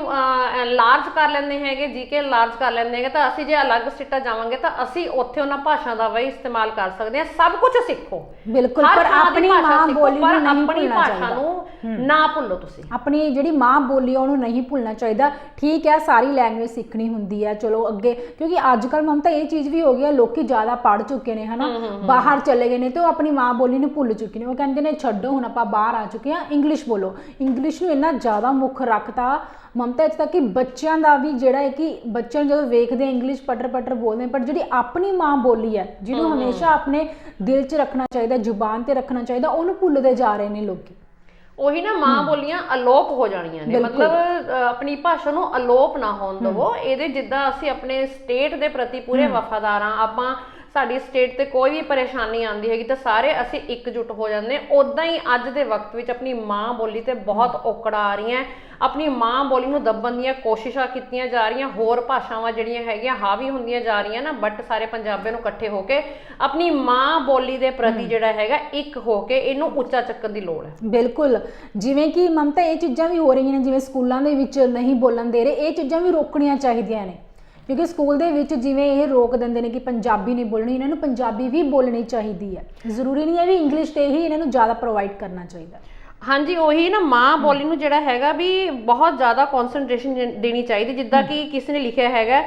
ਲਾਰਜ ਕਰ ਲੈਂਦੇ ਹੈਗੇ, ਜੀਕੇ ਲਾਰਜ ਕਰ ਲੈਂਦੇ ਹੈਗੇ, ਤਾਂ ਅਸੀਂ ਜੇ ਅਲੱਗ ਸਟੇਟਾਂ ਜਾਵਾਂਗੇ ਤਾਂ ਅਸੀਂ ਉੱਥੇ ਉਹਨਾਂ ਭਾਸ਼ਾ ਦਾ ਵੀ ਇਸਤੇਮਾਲ ਕਰ ਸਕਦੇ ਹਾਂ। ਸਭ ਕੁਝ ਸਿੱਖੋ ਬਿਲਕੁਲ, ਪਰ ਆਪਣੀ ਮਾਂ ਬੋਲੀ ਨੂੰ ਨਹੀਂ ਭੁੱਲਣਾ ਚਾਹੀਦਾ, ਨੂੰ ਨਾ ਭੁੱਲੋ ਤੁਸੀਂ। ਆਪਣੀ ਜਿਹੜੀ ਮਾਂ ਬੋਲੀ ਉਹਨੂੰ ਨਹੀਂ ਭੁੱਲਣਾ ਚਾਹੀਦਾ। ਠੀਕ ਹੈ, ਸਾਰੀ ਲੈਂਗੁਏਜ ਸਿੱਖਣੀ ਹੁੰਦੀ ਹੈ, ਚਲੋ ਅੱਗੇ, ਕਿਉਂਕਿ ਅੱਜ ਕੱਲ੍ਹ ਮਮਤਾ ਇਹ ਚੀਜ਼ ਵੀ ਹੋ ਗਈ ਹੈ, ਲੋਕੀ ਜ਼ਿਆਦਾ ਪੜ੍ਹ ਚੁੱਕੇ ਨੇ ਹਨਾ, ਬਾਹਰ ਚਲੇ ਗਏ ਨੇ ਤੇ ਉਹ ਆਪਣੀ ਮਾਂ ਬੋਲੀ ਨੂੰ ਭੁੱਲ ਚੁੱਕੇ ਨੇ। ਉਹ ਕਹਿੰਦੇ ਨੇ ਛੱਡੋ ਹੁਣ ਆਪਾਂ ਬਾਹਰ ਆ ਚੁੱਕੇ ਹਾਂ, ਇੰਗਲਿਸ਼ ਬੋਲੋ। ਇੰਗਲਿਸ਼ ਨੂੰ ਇੰਨਾ ਜ਼ਿਆਦਾ ਮੁੱਖ ਰੱਖਤਾ ਮਮਤਾ ਇੱਥੇ ਤੱਕ ਕਿ ਬੱਚਿਆਂ ਦਾ ਵੀ ਜਿਹੜਾ ਹੈ ਕਿ ਬੱਚਿਆਂ ਜਦੋਂ ਵੇਖਦੇ ਇੰਗਲਿਸ਼ ਪਟਰ ਪਟਰ ਬੋਲਦੇ, ਪਰ ਜਿਹੜੀ ਆਪਣੀ ਮਾਂ ਬੋਲੀ ਹੈ ਜਿਹਨੂੰ ਹਮੇਸ਼ਾ ਆਪਣੇ ਦਿਲ 'ਚ ਰੱਖਣਾ ਚਾਹੀਦਾ, ਜ਼ੁਬਾਨ ਤੇ ਰੱਖਣਾ ਚਾਹੀਦਾ, ਉਹਨੂੰ ਭੁੱਲਦੇ ਜਾ ਰਹੇ ਨੇ ਲੋਕੀ। ਉਹੀ ਨਾ, ਮਾਂ ਬੋਲੀਆਂ ਅਲੋਪ ਹੋ ਜਾਣੀਆਂ ਨੇ, ਮਤਲਬ ਆਪਣੀ ਭਾਸ਼ਾ ਨੂੰ ਅਲੋਪ ਨਾ ਹੋਣ ਦੇਵੋ। ਇਹਦੇ ਜਿੱਦਾਂ ਅਸੀਂ ਆਪਣੇ ਸਟੇਟ ਦੇ ਪ੍ਰਤੀ ਪੂਰੇ ਵਫਾਦਾਰ ਹਾਂ, ਆਪਾਂ ਸਾਡੀ ਸਟੇਟ ਤੇ ਕੋਈ ਵੀ ਪਰੇਸ਼ਾਨੀ ਆਉਂਦੀ ਹੈਗੀ ਤਾਂ ਸਾਰੇ ਅਸੀਂ ਇਕਜੁੱਟ ਹੋ ਜਾਂਦੇ। ਉਦਾਂ ਹੀ ਅੱਜ ਦੇ ਵਕਤ ਵਿੱਚ ਆਪਣੀ ਮਾਂ ਬੋਲੀ ਤੇ ਬਹੁਤ ਔਕੜਾਂ ਆ ਰਹੀਆਂ, ਆਪਣੀ ਮਾਂ ਬੋਲੀ ਨੂੰ ਦੱਬਣ ਦੀਆਂ ਕੋਸ਼ਿਸ਼ਾਂ ਕੀਤੀਆਂ ਜਾ ਰਹੀਆਂ, ਹੋਰ ਭਾਸ਼ਾਵਾਂ ਜਿਹੜੀਆਂ ਹੈਗੀਆਂ ਹਾਵੀ ਹੁੰਦੀਆਂ ਜਾ ਰਹੀਆਂ ਨਾ, ਬਟ ਸਾਰੇ ਪੰਜਾਬੀਆਂ ਨੂੰ ਇਕੱਠੇ ਹੋ ਕੇ ਆਪਣੀ ਮਾਂ ਬੋਲੀ ਦੇ ਪ੍ਰਤੀ ਜਿਹੜਾ ਹੈਗਾ ਇੱਕ ਹੋ ਕੇ ਇਹਨੂੰ ਉੱਚਾ ਚੱਕਣ ਦੀ ਲੋੜ ਹੈ। ਬਿਲਕੁਲ, ਜਿਵੇਂ ਕਿ ਮਮਤਾ ਇਹ ਚੀਜ਼ਾਂ ਵੀ ਹੋ ਰਹੀਆਂ ਨੇ, ਜਿਵੇਂ ਸਕੂਲਾਂ ਦੇ ਵਿੱਚ ਨਹੀਂ ਬੋਲਣ ਦੇ ਰਹੇ, ਇਹ ਚੀਜ਼ਾਂ ਵੀ ਰੋਕਣੀਆਂ ਚਾਹੀਦੀਆਂ ਨੇ, ਕਿਉਂਕਿ ਸਕੂਲ ਦੇ ਵਿੱਚ ਜਿਵੇਂ ਇਹ ਰੋਕ ਦਿੰਦੇ ਨੇ ਕਿ ਪੰਜਾਬੀ ਨਹੀਂ ਬੋਲਣੀ, ਇਹਨਾਂ ਨੂੰ ਪੰਜਾਬੀ ਵੀ ਬੋਲਣੀ ਚਾਹੀਦੀ ਹੈ। ਜ਼ਰੂਰੀ ਨਹੀਂ ਹੈ ਵੀ ਇੰਗਲਿਸ਼ ਤੇ ਹੀ ਇਹਨਾਂ ਨੂੰ ਜ਼ਿਆਦਾ ਪ੍ਰੋਵਾਈਡ ਕਰਨਾ ਚਾਹੀਦਾ। ਹਾਂਜੀ, ਉਹੀ ਨਾ, ਮਾਂ ਬੋਲੀ ਨੂੰ ਜਿਹੜਾ ਹੈਗਾ ਵੀ ਬਹੁਤ ਜ਼ਿਆਦਾ ਕੌਨਸੈਂਟਰੇਸ਼ਨ ਦੇਣੀ ਚਾਹੀਦੀ। ਜਿੱਦਾਂ ਕਿ ਕਿਸੇ ਨੇ ਲਿਖਿਆ ਹੈਗਾ,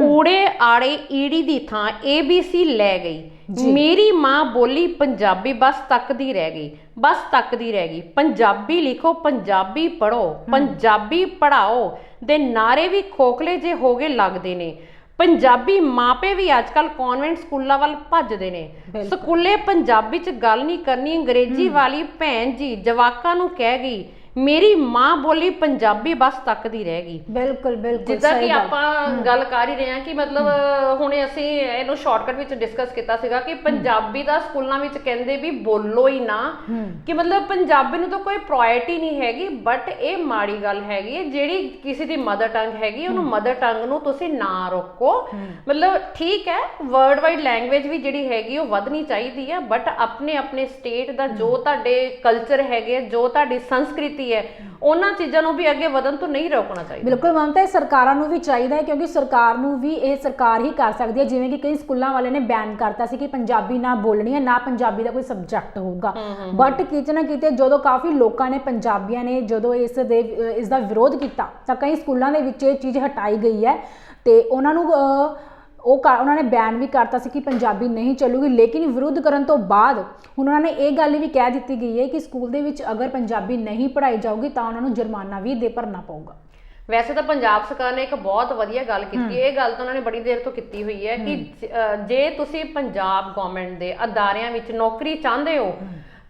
ਊੜੇ ਆੜੇ ਈੜੀ ਦੀ ਥਾਂ ABC ਲੈ ਗਈ, ਮੇਰੀ ਮਾਂ ਬੋਲੀ ਪੰਜਾਬੀ ਬਸ ਤੱਕ ਦੀ ਰਹਿ ਗਈ, ਬਸ ਤੱਕ ਦੀ ਰਹਿ ਗਈ। ਪੰਜਾਬੀ ਲਿਖੋ, ਪੰਜਾਬੀ ਪੜ੍ਹੋ, ਪੰਜਾਬੀ ਪੜ੍ਹਾਓ ਦੇ ਨਾਰੇ ਵੀ ਖੋਖਲੇ ਜੇ ਹੋ ਗਏ ਲੱਗਦੇ ਨੇ। ਪੰਜਾਬੀ ਮਾਪੇ ਵੀ ਅੱਜ ਕੱਲ ਕਨਵੈਂਟ ਸਕੂਲਾਂ ਵੱਲ ਭੱਜਦੇ ਨੇ, ਸਕੂਲੇ ਪੰਜਾਬੀ 'ਚ ਗੱਲ ਨਹੀਂ ਕਰਨੀ, ਅੰਗਰੇਜ਼ੀ ਵਾਲੀ ਭੈਣ ਜੀ ਜਵਾਕਾਂ ਨੂੰ ਕਹਿ ਗਈ, ਮੇਰੀ ਮਾਂ ਬੋਲੀ ਪੰਜਾਬੀ ਬਸ ਤੱਕ ਦੀ ਰਹਿ ਗਈ। ਬਿਲਕੁਲ ਬਿਲਕੁਲ, ਜਿੱਦਾਂ ਕਿ ਆਪਾਂ ਗੱਲ ਕਰ ਹੀ ਰਹੇ ਹਾਂ ਕਿ ਮਤਲਬ ਹੁਣੇ ਅਸੀਂ ਇਹਨੂੰ ਸ਼ਾਰਟਕਟ ਵਿੱਚ ਡਿਸਕਸ ਕੀਤਾ ਸੀਗਾ ਕਿ ਪੰਜਾਬੀ ਦਾ ਸਕੂਲਾਂ ਵਿੱਚ ਕਹਿੰਦੇ ਵੀ ਬੋਲੋ ਹੀ ਨਾ, ਕਿ ਮਤਲਬ ਪੰਜਾਬੀ ਨੂੰ ਤਾਂ ਕੋਈ ਪ੍ਰਾਇੋਰਟੀ ਨਹੀਂ ਹੈਗੀ। ਬਟ ਇਹ ਮਾੜੀ ਗੱਲ ਹੈਗੀ ਹੈ, ਜਿਹੜੀ ਕਿਸੇ ਦੀ ਮਦਰ ਟੰਗ ਹੈਗੀ ਉਹਨੂੰ ਮਦਰ ਟੰਗ ਨੂੰ ਤੁਸੀਂ ਨਾ ਰੋਕੋ। ਮਤਲਬ ਠੀਕ ਹੈ, ਵਰਲਡ ਵਾਈਡ ਲੈਂਗੁਏਜ ਵੀ ਜਿਹੜੀ ਹੈਗੀ ਉਹ ਵਧਣੀ ਚਾਹੀਦੀ ਹੈ, ਬਟ ਆਪਣੇ ਆਪਣੇ ਸਟੇਟ ਦਾ ਜੋ ਤੁਹਾਡੇ ਕਲਚਰ ਹੈਗੇ, ਜੋ ਤੁਹਾਡੀ ਸੰਸਕ੍ਰਿਤੀ ਹੈ, ਉਹਨਾਂ ਚੀਜ਼ਾਂ ਨੂੰ ਵੀ ਅੱਗੇ ਵਧਣ ਤੋਂ ਨਹੀਂ ਰੋਕਣਾ ਚਾਹੀਦਾ। ਬਿਲਕੁਲ ਮਮਤਾ, ਇਹ ਸਰਕਾਰਾਂ ਨੂੰ ਵੀ ਚਾਹੀਦਾ ਹੈ, ਕਿਉਂਕਿ ਸਰਕਾਰ ਨੂੰ ਵੀ ਇਹ ਸਰਕਾਰ ਹੀ ਕਰ ਸਕਦੀ ਹੈ। ਜਿਵੇਂ ਕਿ ਕਈ ਸਕੂਲਾਂ ਵਾਲੇ ਨੇ ਬੈਨ ਕਰਤਾ ਸੀ ਕਿ ਪੰਜਾਬੀ ਨਾ ਬੋਲਣੀ ਹੈ, ਨਾ ਪੰਜਾਬੀ ਦਾ ਕੋਈ ਸਬਜੈਕਟ ਹੋਊਗਾ, ਬਟ ਕਿਤੇ ਨਾ ਕਿਤੇ ਜਦੋਂ ਕਾਫੀ ਲੋਕਾਂ ਨੇ, ਪੰਜਾਬੀਆਂ ਨੇ ਜਦੋਂ ਇਸ ਦਾ ਵਿਰੋਧ ਕੀਤਾ ਤਾਂ ਕਈ ਸਕੂਲਾਂ ਦੇ ਵਿੱਚ ਇਹ ਚੀਜ਼ ਹਟਾਈ ਗਈ ਹੈ ਤੇ ਉਹਨਾਂ ਨੂੰ ਉਹਨਾਂ ਨੇ ਬੈਨ ਵੀ ਕਰਤਾ ਸੀ ਕਿ ਪੰਜਾਬੀ ਨਹੀਂ ਚੱਲੂਗੀ। ਲੇਕਿਨ ਵਿਰੋਧ ਕਰਨ ਤੋਂ ਬਾਅਦ ਹੁਣ ਉਹਨਾਂ ਨੇ ਇਹ ਗੱਲ ਵੀ ਕਹਿ ਦਿੱਤੀ ਗਈ ਹੈ ਕਿ ਸਕੂਲ ਦੇ ਵਿੱਚ ਅਗਰ ਪੰਜਾਬੀ ਨਹੀਂ ਪੜ੍ਹਾਈ ਜਾਊਗੀ ਤਾਂ ਉਹਨਾਂ ਨੂੰ ਜੁਰਮਾਨਾ ਵੀ ਭਰਨਾ ਪਊਗਾ। ਵੈਸੇ ਤਾਂ ਪੰਜਾਬ ਸਰਕਾਰ ਨੇ ਇੱਕ ਬਹੁਤ ਵਧੀਆ ਗੱਲ ਕੀਤੀ ਹੈ, ਇਹ ਗੱਲ ਤਾਂ ਉਹਨਾਂ ਨੇ ਬੜੀ ਦੇਰ ਤੋਂ ਕੀਤੀ ਹੋਈ ਹੈ ਕਿ ਜੇ ਤੁਸੀਂ ਪੰਜਾਬ ਗਵਰਨਮੈਂਟ ਦੇ ਅਦਾਰਿਆਂ ਵਿੱਚ ਨੌਕਰੀ ਚਾਹੁੰਦੇ ਹੋ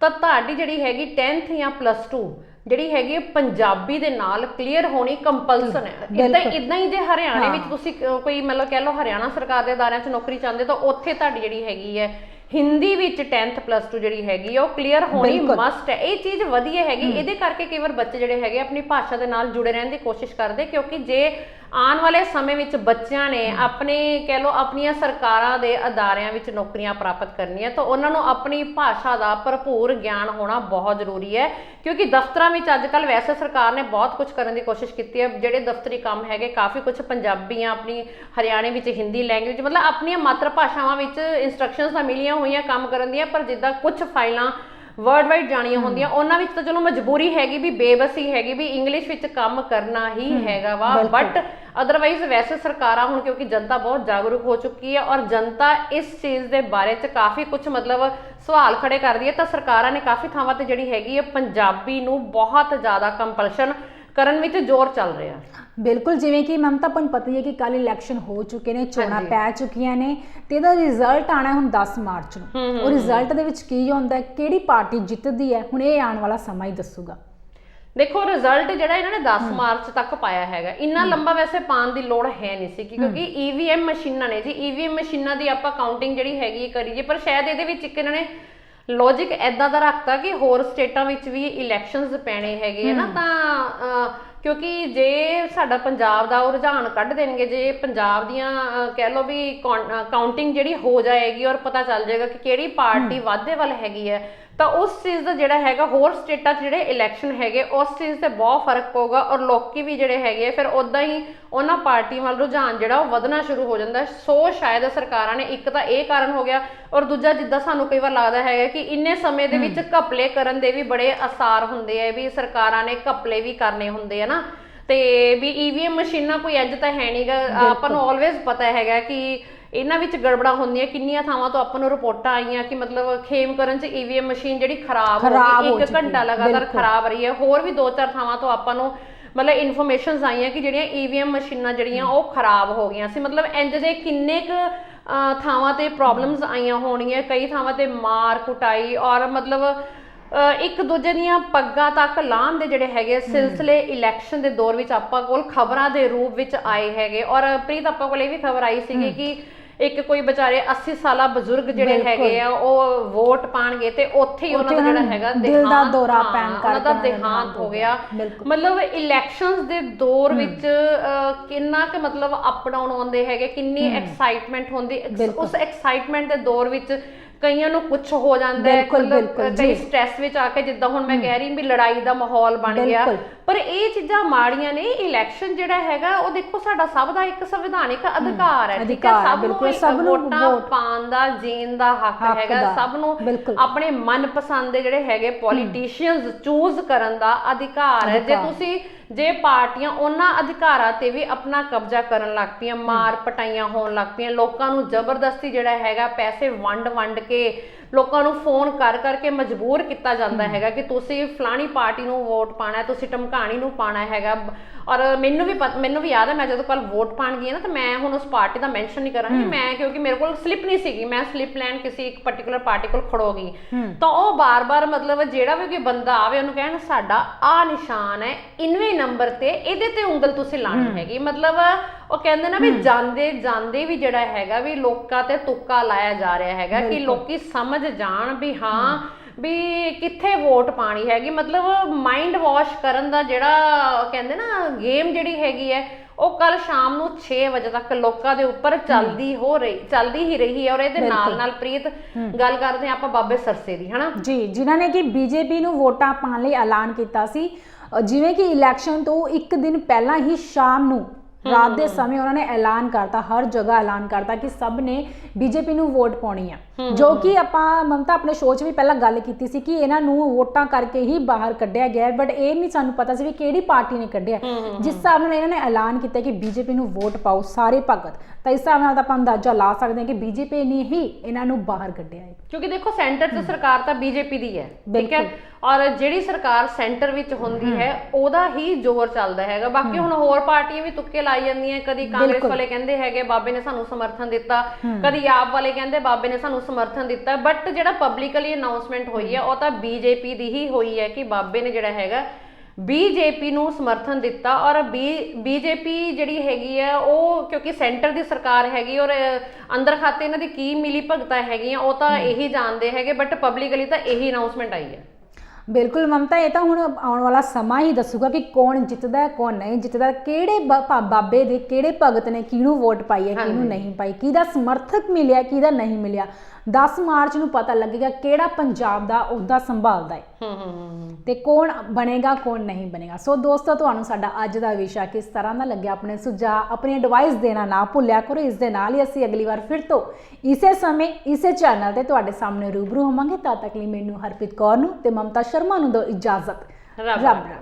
ਤਾਂ ਤੁਹਾਡੀ ਜਿਹੜੀ ਹੈਗੀ 10th ਜਾਂ +2 ਜਿਹੜੀ ਹੈਗੀ ਪੰਜਾਬੀ ਦੇ ਨਾਲ ਕਲੀਅਰ ਹੋਣੀ ਕੰਪਲਸਨ ਹੈ। ਇਦਾਂ ਹੀ ਜੇ ਹਰਿਆਣੇ ਵਿੱਚ ਤੁਸੀਂ ਕੋਈ ਮਤਲਬ ਕਹਿ ਲਓ ਹਰਿਆਣਾ ਸਰਕਾਰ ਦੇ ਅਦਾਰਿਆਂ 'ਚ ਨੌਕਰੀ ਚਾਹੁੰਦੇ ਤਾਂ ਉੱਥੇ ਤੁਹਾਡੀ ਜਿਹੜੀ ਹੈਗੀ ਹੈ ਹਿੰਦੀ ਵਿੱਚ 10th +2 ਜਿਹੜੀ ਹੈਗੀ ਉਹ ਕਲੀਅਰ ਹੋਣੀ ਮਸਟ ਹੈ। ਇਹ ਚੀਜ਼ ਵਧੀਆ ਹੈਗੀ, ਇਹਦੇ ਕਰਕੇ ਕਈ ਵਾਰ ਬੱਚੇ ਜਿਹੜੇ ਹੈਗੇ ਆਪਣੀ ਭਾਸ਼ਾ ਦੇ ਨਾਲ ਜੁੜੇ ਰਹਿਣ ਦੀ ਕੋਸ਼ਿਸ਼ ਕਰਦੇ, ਕਿਉਂਕਿ ਜੇ ਆਉਣ ਵਾਲੇ ਸਮੇਂ ਵਿੱਚ ਬੱਚਿਆਂ ਨੇ ਆਪਣੇ ਕਹਿ ਲਓ ਆਪਣੀਆਂ ਸਰਕਾਰਾਂ ਦੇ ਅਦਾਰਿਆਂ ਵਿੱਚ ਨੌਕਰੀਆਂ ਪ੍ਰਾਪਤ ਕਰਨੀਆਂ ਤਾਂ ਉਹਨਾਂ ਨੂੰ ਆਪਣੀ ਭਾਸ਼ਾ ਦਾ ਭਰਪੂਰ ਗਿਆਨ ਹੋਣਾ ਬਹੁਤ ਜ਼ਰੂਰੀ ਹੈ। ਕਿਉਂਕਿ ਦਫ਼ਤਰਾਂ ਵਿੱਚ ਅੱਜ ਕੱਲ੍ਹ ਵੈਸੇ ਸਰਕਾਰ ਨੇ ਬਹੁਤ ਕੁਝ ਕਰਨ ਦੀ ਕੋਸ਼ਿਸ਼ ਕੀਤੀ ਹੈ, ਜਿਹੜੇ ਦਫ਼ਤਰੀ ਕੰਮ ਹੈਗੇ ਕਾਫੀ ਕੁਝ ਪੰਜਾਬੀਆਂ ਆਪਣੀ ਹਰਿਆਣੇ ਵਿੱਚ ਹਿੰਦੀ ਲੈਂਗੁਏਜ ਮਤਲਬ ਆਪਣੀਆਂ ਮਾਤਰ ਭਾਸ਼ਾਵਾਂ ਵਿੱਚ ਇੰਸਟਰਕਸ਼ਨਸ ਤਾਂ ਮਿਲੀਆਂ ਹੋਈਆਂ ਕੰਮ ਕਰਨ ਦੀਆਂ, ਪਰ ਜਿੱਦਾਂ ਕੁਝ ਫਾਈਲਾਂ ਵਰਲਡ ਵਾਈਡ ਜਾਣੀਆਂ ਹੁੰਦੀਆਂ ਉਹਨਾਂ ਵਿੱਚ ਤਾਂ ਚਲੋ ਮਜਬੂਰੀ ਹੈਗੀ ਵੀ ਬੇਬਸੀ ਹੈਗੀ ਵੀ ਇੰਗਲਿਸ਼ ਵਿੱਚ ਕੰਮ ਕਰਨਾ ਹੀ ਹੈਗਾ ਵਾ, ਬਟ ਅਦਰਵਾਈਜ਼ ਵੈਸੇ ਸਰਕਾਰਾਂ ਹੁਣ ਕਿਉਂਕਿ ਜਨਤਾ ਬਹੁਤ ਜਾਗਰੂਕ ਹੋ ਚੁੱਕੀ ਹੈ ਔਰ ਜਨਤਾ ਇਸ ਚੀਜ਼ ਦੇ ਬਾਰੇ 'ਚ ਕਾਫੀ ਕੁਝ ਮਤਲਬ ਸਵਾਲ ਖੜੇ ਕਰਦੀ ਹੈ, ਤਾਂ ਸਰਕਾਰਾਂ ਨੇ ਕਾਫੀ ਥਾਵਾਂ ਤੇ ਜਿਹੜੀ ਹੈਗੀ ਹੈ ਪੰਜਾਬੀ ਨੂੰ ਬਹੁਤ ਜ਼ਿਆਦਾ ਕੰਪਲਸ਼ਨ ਕਰਨ ਵਿੱਚ ਜ਼ੋਰ ਚੱਲ ਰਿਹਾ। ਬਿਲਕੁਲ, ਜਿਵੇਂ ਕਿ ਮਮਤਾ ਆਪਾਂ ਨੂੰ ਪਤਾ ਹੀ ਹੈ ਕਿ ਕੱਲ ਇਲੈਕਸ਼ਨ ਹੋ ਚੁੱਕੇ ਨੇ, ਚੋਣਾਂ ਪੈ ਚੁੱਕੀਆਂ ਨੇ ਤੇ ਇਹਦਾ ਰਿਜ਼ਲਟ ਆਣਾ ਹੁਣ 10 ਮਾਰਚ ਨੂੰ। ਉਹ ਰਿਜ਼ਲਟ ਦੇ ਵਿੱਚ ਕੀ ਹੁੰਦਾ, ਕਿਹੜੀ ਪਾਰਟੀ ਜਿੱਤਦੀ ਹੈ, ਹੁਣ ਇਹ ਆਉਣ ਵਾਲਾ ਸਮਾਂ ਹੀ ਦੱਸੂਗਾ। ਦੇਖੋ ਰਿਜ਼ਲਟ ਜਿਹੜਾ ਇਹਨਾਂ ਨੇ 10 ਮਾਰਚ ਤੱਕ ਪਾਇਆ ਹੈਗਾ, ਇੰਨਾ ਲੰਬਾ ਵੈਸੇ ਪਾਉਣ ਦੀ ਲੋੜ ਹੈ ਨਹੀਂ ਸੀ ਕਿਉਂਕਿ EVM ਮਸ਼ੀਨਾਂ ਨੇ ਜੀ, EVM ਮਸ਼ੀਨਾਂ ਦੀ ਆਪਾਂ ਕਾਊਂਟਿੰਗ ਜਿਹੜੀ ਹੈਗੀ ਕਰੀਏ, ਪਰ ਸ਼ਾਇਦ ਇਹਦੇ ਵਿੱਚ ਇੱਕ ਇਹਨਾਂ ਨੇ ਲੌਜਿਕ ਐਦਾਂ ਦਾ ਰੱਖਤਾ ਕਿ ਹੋਰ ਸਟੇਟਾਂ ਵਿੱਚ ਵੀ ਇਲੈਕਸ਼ਨਸ ਪੈਣੇ ਹੈਗੇ ਆ ਨਾ, ਤਾਂ ਕਿਉਂਕਿ ਜੇ ਸਾਡਾ ਪੰਜਾਬ ਦਾ ਉਹ ਰੁਝਾਨ ਕੱਢ ਦੇਣਗੇ, ਜੇ ਪੰਜਾਬ ਦੀਆਂ ਕਹਿ ਲਓ ਵੀ ਕਾਊਂਟਿੰਗ ਜਿਹੜੀ ਹੋ ਜਾਏਗੀ ਔਰ ਪਤਾ ਚੱਲ ਜਾਏਗਾ ਕਿ ਕਿਹੜੀ ਪਾਰਟੀ ਵਾਧੇ ਵੱਲ ਹੈਗੀ ਹੈ, ਤਾਂ ਉਸ ਚੀਜ਼ ਦਾ ਜਿਹੜਾ ਹੈਗਾ ਹੋਰ ਸਟੇਟਾਂ 'ਚ ਜਿਹੜੇ ਇਲੈਕਸ਼ਨ ਹੈਗੇ ਉਸ ਚੀਜ਼ ਤੇ ਬਹੁਤ ਫਰਕ ਪਊਗਾ, ਔਰ ਲੋਕੀ ਵੀ ਜਿਹੜੇ ਹੈਗੇ ਫਿਰ ਉਦਾਂ ਹੀ ਉਹਨਾਂ ਪਾਰਟੀਆਂ ਵੱਲ ਰੁਝਾਨ ਜਿਹੜਾ ਉਹ ਵਧਣਾ ਸ਼ੁਰੂ ਹੋ ਜਾਂਦਾ। ਸੋ ਸ਼ਾਇਦ ਸਰਕਾਰਾਂ ਨੇ, ਇੱਕ ਤਾਂ ਇਹ ਕਾਰਨ ਹੋ ਗਿਆ, ਔਰ ਦੂਜਾ ਜਿੱਦਾਂ ਸਾਨੂੰ ਕਈ ਵਾਰ ਲੱਗਦਾ ਹੈਗਾ ਕਿ ਇੰਨੇ ਸਮੇਂ ਦੇ ਵਿੱਚ ਘਪਲੇ ਕਰਨ ਦੇ ਵੀ ਬੜੇ ਆਸਾਰ ਹੁੰਦੇ ਆ, ਵੀ ਸਰਕਾਰਾਂ ਨੇ ਘਪਲੇ ਵੀ ਕਰਨੇ ਹੁੰਦੇ ਆ ਨਾ, ਤੇ ਵੀ ਈਵੀਐਮ ਮਸ਼ੀਨਾਂ ਕੋਈ ਇੰਜ ਤਾਂ ਹੈ ਨਹੀਂਗਾ, ਆਪਾਂ ਨੂੰ ਆਲਵੇਜ਼ ਪਤਾ ਹੈਗਾ ਕਿ ਇਹਨਾਂ ਵਿੱਚ ਗੜਬੜਾਂ ਹੁੰਦੀਆਂ। ਕਿੰਨੀਆਂ ਥਾਵਾਂ ਤੋਂ ਆਪਾਂ ਨੂੰ ਰਿਪੋਰਟਾਂ ਆਈਆਂ ਕਿ ਮਤਲਬ ਖੇਮਕਰਨ 'ਚ ਈਵੀਐਮ ਮਸ਼ੀਨ ਜਿਹੜੀ ਖਰਾਬ ਹੋ ਗਈ, 1 ਘੰਟਾ ਲਗਾਤਾਰ ਖਰਾਬ ਰਹੀ ਹੈ। ਹੋਰ ਵੀ 2-4 ਥਾਵਾਂ ਤੋਂ ਆਪਾਂ ਨੂੰ ਮਤਲਬ ਇਨਫੋਰਮੇਸ਼ਨਸ ਆਈਆਂ ਕਿ ਜਿਹੜੀਆਂ ਈਵੀਐਮ ਮਸ਼ੀਨਾਂ ਜਿਹੜੀਆਂ ਉਹ ਖਰਾਬ ਹੋ ਗਈਆਂ ਸੀ। ਮਤਲਬ ਇੰਜ ਦੇ ਕਿੰਨੇ ਕੁ ਥਾਵਾਂ ਤੇ ਪ੍ਰੋਬਲਮਸ ਆਈਆਂ ਹੋਣਗੀਆਂ, ਕਈ ਥਾਵਾਂ ਤੇ ਮਾਰ ਕੁਟਾਈ ਔਰ ਮਤਲਬ ਇੱਕ ਦੂਜੇ ਦੀਆਂ ਪੱਗਾਂ ਤੱਕ ਲਾਹਣ ਦੇ ਜਿਹੜੇ ਹੈਗੇ ਸਿਲਸਿਲੇ ਇਲੈਕਸ਼ਨ ਦੇ ਦੌਰ ਵਿੱਚ ਆਪਾਂ ਕੋਲ ਖਬਰਾਂ ਦੇ ਰੂਪ ਵਿੱਚ ਆਏ ਹੈਗੇ। ਔਰ ਪ੍ਰੀਤ ਆਪਾਂ ਕੋਲ ਇਹ ਵੀ ਖਬਰ ਆਈ ਸੀਗੀ ਕਿ ਇੱਕ ਕੋਈ ਵਿਚਾਰੇ 80 ਸਾਲਾ ਬਜ਼ੁਰਗ ਜਿਹੜੇ ਹੈਗੇ ਆ ਉਹ ਵੋਟ ਪਾਣਗੇ ਤੇ ਉੱਥੇ ਹੀ ਉਹਨਾਂ ਦਾ ਜਿਹੜਾ ਹੈਗਾ ਦੇਹਾਂਤ ਹੋ ਗਿਆ। ਮਤਲਬ ਇਲੈਕਸ਼ਨਸ ਦੇ ਦੌਰ ਵਿੱਚ ਕਿੰਨਾ ਕਿ ਮਤਲਬ ਅਪ ਡਾਊਨ ਆਉਂਦੇ ਹੈਗੇ, ਕਿੰਨੀ ਐਕਸਾਈਟਮੈਂਟ ਹੁੰਦੀ, ਉਸ ਐਕਸਾਈਟਮੈਂਟ ਦੇ ਦੌਰ ਵਿੱਚ ਕਈਆਂ ਨੂੰ ਕੁਝ ਹੋ ਜਾਂਦਾ ਹੈ, ਕਈ ਸਟ੍ਰੈਸ ਵਿੱਚ ਆ ਕੇ, ਜਿੱਦਾਂ ਹੁਣ ਮੈਂ ਕਹਿ ਰਹੀ ਵੀ ਲੜਾਈ ਦਾ ਮਾਹੌਲ ਬਣ ਗਿਆ। ਪਰ ਇਹ ਚੀਜ਼ਾਂ ਮਾੜੀਆਂ ਨੇ। ਇਲੈਕਸ਼ਨ ਜਿਹੜਾ ਹੈਗਾ ਉਹ ਦੇਖੋ ਸਾਡਾ ਸਭ ਦਾ ਇੱਕ ਸੰਵਿਧਾਨਿਕ ਅਧਿਕਾਰ ਹੈ, ਠੀਕ ਹੈ, ਸਭ ਨੂੰ ਵੋਟਾਂ ਪਾਉਣ ਦਾ, ਜੀਣ ਦਾ ਹੱਕ ਹੈਗਾ, ਸਭ ਨੂੰ ਆਪਣੇ ਮਨਪਸੰਦ ਦੇ ਜਿਹੜੇ ਹੈਗੇ ਪੋਲੀਟੀਸ਼ੀਅਨਸ ਚੂਜ਼ ਕਰਨ ਦਾ ਅਧਿਕਾਰ ਹੈ। ਜੇ ਪਾਰਟੀਆਂ ਉਹਨਾਂ ਅਧਿਕਾਰਾਂ ਤੇ ਵੀ ਆਪਣਾ ਕਬਜ਼ਾ ਕਰਨ ਲੱਗ ਪਈਆਂ, ਮਾਰ ਪਟਾਈਆਂ ਹੋਣ ਲੱਗ ਪਈਆਂ, ਲੋਕਾਂ ਨੂੰ ਜ਼ਬਰਦਸਤੀ ਜਿਹੜਾ ਹੈਗਾ ਪੈਸੇ ਵੰਡ ਕੇ ਲੋਕਾਂ ਨੂੰ ਫੋਨ ਕਰ ਕਰਕੇ ਮਜਬੂਰ ਕੀਤਾ ਜਾਂਦਾ ਹੈਗਾ ਕਿ ਤੁਸੀਂ ਫਲਾਣੀ ਪਾਰਟੀ ਨੂੰ ਵੋਟ ਪਾਣਾ, ਤੁਸੀਂ ਢਮਕਾਣੀ ਨੂੰ ਪਾਣਾ ਹੈਗਾ। ਔਰ ਮੈਨੂੰ ਵੀ ਯਾਦ ਹੈ, ਮੈਂ ਜਦੋਂ ਕੱਲ ਵੋਟ ਪਾਣ ਗਈ ਨਾ, ਤਾਂ ਮੈਂ ਹੁਣ ਉਸ ਪਾਰਟੀ ਦਾ ਮੈਂਸ਼ਨ ਨਹੀਂ ਕਰਾਂਗੀ ਮੈਂ, ਕਿਉਂਕਿ ਮੇਰੇ ਕੋਲ ਸਲਿੱਪ ਨਹੀਂ ਸੀਗੀ, ਮੈਂ ਸਲਿੱਪ ਲੈਣ ਕਿਸੇ ਇੱਕ ਪਾਰਟਿਕੂਲਰ ਪਾਰਟੀ ਕੋਲ ਖੜੋ ਗਈ, ਤਾਂ ਉਹ ਬਾਰ-ਬਾਰ ਮਤਲਬ ਜਿਹੜਾ ਵੀ ਕੋਈ ਬੰਦਾ ਆਵੇ ਉਹਨੂੰ ਕਹਿਣ ਸਾਡਾ ਆਹ ਨਿਸ਼ਾਨ ਹੈ, 99 ਨੰਬਰ ਤੇ ਇਹਦੇ ਤੇ ਉਂਗਲ ਤੁਸੀਂ ਲਾਣੀ ਹੈਗੀ। ਮਤਲਬ ਉਹ ਕਹਿੰਦੇ ਨਾ ਵੀ ਜਾਂਦੇ ਵੀ ਜਿਹੜਾ ਹੈਗਾ ਵੀ ਲੋਕਾਂ ਤੇ ਤੁੱਕਾ ਲਾਇਆ ਜਾ ਰਿਹਾ ਹੈਗਾ ਕਿ ਲੋਕੀ ਸਮਝ ਜਾਣ ਵੀ ਹਾਂ ਵੀ ਕਿੱਥੇ ਵੋਟ ਪਾਣੀ ਹੈਗੀ। ਮਤਲਬ ਮਾਈਂਡ ਵਾਸ਼ ਕਰਨ ਦਾ ਜਿਹੜਾ ਕਹਿੰਦੇ ਨਾ ਗੇਮ ਜਿਹੜੀ ਹੈਗੀ ਹੈ ਉਹ ਕੱਲ ਸ਼ਾਮ ਨੂੰ 6 ਵਜੇ ਤੱਕ ਲੋਕਾਂ ਦੇ ਉੱਪਰ ਚੱਲਦੀ ਹੀ ਰਹੀ ਹੈ। ਔਰ ਇਹਦੇ ਨਾਲ ਪ੍ਰੀਤ ਗੱਲ ਕਰਦੇ ਆਪਾਂ ਬਾਬੇ ਸਰਸੇ ਦੀ, ਹਨਾ ਜੀ, ਜਿਨ੍ਹਾਂ ਨੇ ਕਿ ਬੀਜੇਪੀ ਨੂੰ ਵੋਟਾਂ ਪਾਉਣ ਲਈ ਐਲਾਨ ਕੀਤਾ ਸੀ, ਜਿਵੇਂ ਕਿ ਇਲੈਕਸ਼ਨ ਤੋਂ 1 ਦਿਨ ਪਹਿਲਾਂ ਹੀ ਸ਼ਾਮ ਨੂੰ ਰਾਤ ਦੇ ਸਮੇਂ ਉਹਨਾਂ ਨੇ ਐਲਾਨ ਕਰਤਾ, ਹਰ ਜਗ੍ਹਾ ਐਲਾਨ ਕਰਤਾ ਕਿ ਸਭ ਨੇ ਬੀਜੇਪੀ ਨੂੰ ਵੋਟ ਪਾਉਣੀ ਆ, ਜੋ ਕਿ ਆਪਾਂ ਮਮਤਾ ਆਪਣੇ ਸ਼ੋਅ 'ਚ ਵੀ ਪਹਿਲਾਂ ਗੱਲ ਕੀਤੀ ਸੀ ਕਿ ਇਹਨਾਂ ਨੂੰ ਵੋਟਾਂ ਕਰਕੇ ਹੀ ਬਾਹਰ ਕੱਢਿਆ ਗਿਆ, ਬਟ ਇਹ ਨਹੀਂ ਸਾਨੂੰ ਪਤਾ ਸੀ ਵੀ ਕਿਹੜੀ ਪਾਰਟੀ ਨੇ ਕੱਢਿਆ। ਜਿਸ ਹਿਸਾਬ ਨਾਲ ਇਹਨਾਂ ਨੇ ਐਲਾਨ ਕੀਤਾ ਕਿ ਬੀਜੇਪੀ ਨੂੰ ਵੋਟ ਪਾਓ ਸਾਰੇ ਭਗਤ, ਤਾਂ ਇਸ ਹਿਸਾਬ ਨਾਲ ਤਾਂ ਆਪਾਂ ਅੰਦਾਜ਼ਾ ਲਾ ਸਕਦੇ ਹਾਂ ਕਿ ਬੀਜੇਪੀ ਨੇ ਹੀ ਇਹਨਾਂ ਨੂੰ ਬਾਹਰ ਕੱਢਿਆ ਹੈ, ਕਿਉਂਕਿ ਦੇਖੋ ਸੈਂਟਰ 'ਚ ਸਰਕਾਰ ਤਾਂ ਬੀਜੇਪੀ ਦੀ ਹੈ, ਠੀਕ ਹੈ, ਔਰ ਜਿਹੜੀ ਸਰਕਾਰ ਸੈਂਟਰ ਵਿੱਚ ਹੁੰਦੀ ਹੈ ਉਹਦਾ ਹੀ ਜ਼ੋਰ ਚੱਲਦਾ ਹੈਗਾ। ਬਾਕੀ ਹੁਣ ਹੋਰ ਪਾਰਟੀਆਂ ਵੀ ਤੁੱਕੇ ਲਾਈ ਜਾਂਦੀਆਂ, ਕਦੀ ਕਾਂਗਰਸ ਵਾਲੇ ਕਹਿੰਦੇ ਹੈਗੇ ਬਾਬੇ ਨੇ ਸਾਨੂੰ ਸਮਰਥਨ ਦਿੱਤਾ, ਕਦੀ ਆਪ ਵਾਲੇ ਕਹਿੰਦੇ ਬਾਬੇ ਨੇ ਸਾਨੂੰ ਸਮਰਥਨ ਦਿੱਤਾ, ਬਟ ਜਿਹੜਾ ਪਬਲਿਕਲੀ ਅਨਾਉਂਸਮੈਂਟ ਹੋਈ ਹੈ ਉਹ ਤਾਂ ਬੀਜੇਪੀ ਦੀ ਹੀ ਹੋਈ ਹੈ ਕਿ ਬਾਬੇ ਨੇ ਜਿਹੜਾ ਹੈਗਾ ਬੀਜੇਪੀ ਨੂੰ ਸਮਰਥਨ ਦਿੱਤਾ। ਔਰ ਬੀਜੇਪੀ ਜਿਹੜੀ ਹੈਗੀ ਹੈ ਉਹ ਕਿਉਂਕਿ ਸੈਂਟਰ ਦੀ ਸਰਕਾਰ ਹੈਗੀ, ਔਰ ਅੰਦਰ ਖਾਤੇ ਇਹਨਾਂ ਦੀ ਕੀ ਮਿਲੀ ਭਗਤਾਂ ਹੈਗੀਆਂ ਉਹ ਤਾਂ ਇਹੀ ਜਾਣਦੇ ਹੈਗੇ, ਬਟ ਪਬਲਿਕਲੀ ਤਾਂ ਇਹੀ ਅਨਾਉਂਸਮੈਂਟ ਆਈ ਹੈ। ਬਿਲਕੁਲ ਮਮਤਾ, ਇਹ ਤਾਂ ਹੁਣ ਆਉਣ ਵਾਲਾ ਸਮਾਂ ਹੀ ਦੱਸੂਗਾ ਕਿ ਕੌਣ ਜਿੱਤਦਾ ਕੌਣ ਨਹੀਂ ਜਿੱਤਦਾ, ਕਿਹੜੇ ਬਾਬੇ ਦੇ ਕਿਹੜੇ ਭਗਤ ਨੇ ਕਿਹਨੂੰ ਵੋਟ ਪਾਈ ਹੈ, ਕਿਹਨੂੰ ਨਹੀਂ ਪਾਈ, ਕਿਹਦਾ ਸਮਰਥਕ ਮਿਲਿਆ, ਕਿਹਦਾ ਨਹੀਂ ਮਿਲਿਆ। 10 ਮਾਰਚ ਨੂੰ ਪਤਾ ਲੱਗੇਗਾ ਕਿਹੜਾ ਪੰਜਾਬ ਦਾ ਅਹੁਦਾ ਸੰਭਾਲਦਾ ਹੈ ਤੇ ਕੌਣ ਬਣੇਗਾ ਕੌਣ ਨਹੀਂ ਬਣੇਗਾ। ਸੋ ਦੋਸਤੋ, ਤੁਹਾਨੂੰ ਸਾਡਾ ਅੱਜ ਦਾ ਵਿਸ਼ਾ ਕਿਸ ਤਰ੍ਹਾਂ ਦਾ ਲੱਗਿਆ, ਆਪਣੇ ਸੁਝਾਅ, ਆਪਣੀ ਐਡਵਾਈਸ ਦੇਣਾ ਨਾ ਭੁੱਲਿਆ ਕਰੋ। ਇਸ ਦੇ ਨਾਲ ਹੀ ਅਸੀਂ ਅਗਲੀ ਵਾਰ ਫਿਰ ਤੋਂ ਇਸੇ ਸਮੇਂ ਇਸੇ ਚੈਨਲ ਤੇ ਤੁਹਾਡੇ ਸਾਹਮਣੇ ਰੂਬਰੂ ਹੋਵਾਂਗੇ। ਤਦ ਤੱਕ ਲਈ ਮੈਨੂੰ ਹਰਪ੍ਰੀਤ ਕੌਰ ਨੂੰ ਤੇ ਮਮਤਾ ਸ਼ਰਮਾ ਨੂੰ ਦਿਓ ਇਜਾਜ਼ਤ। ਰੱਬ ਰੱਖਾ।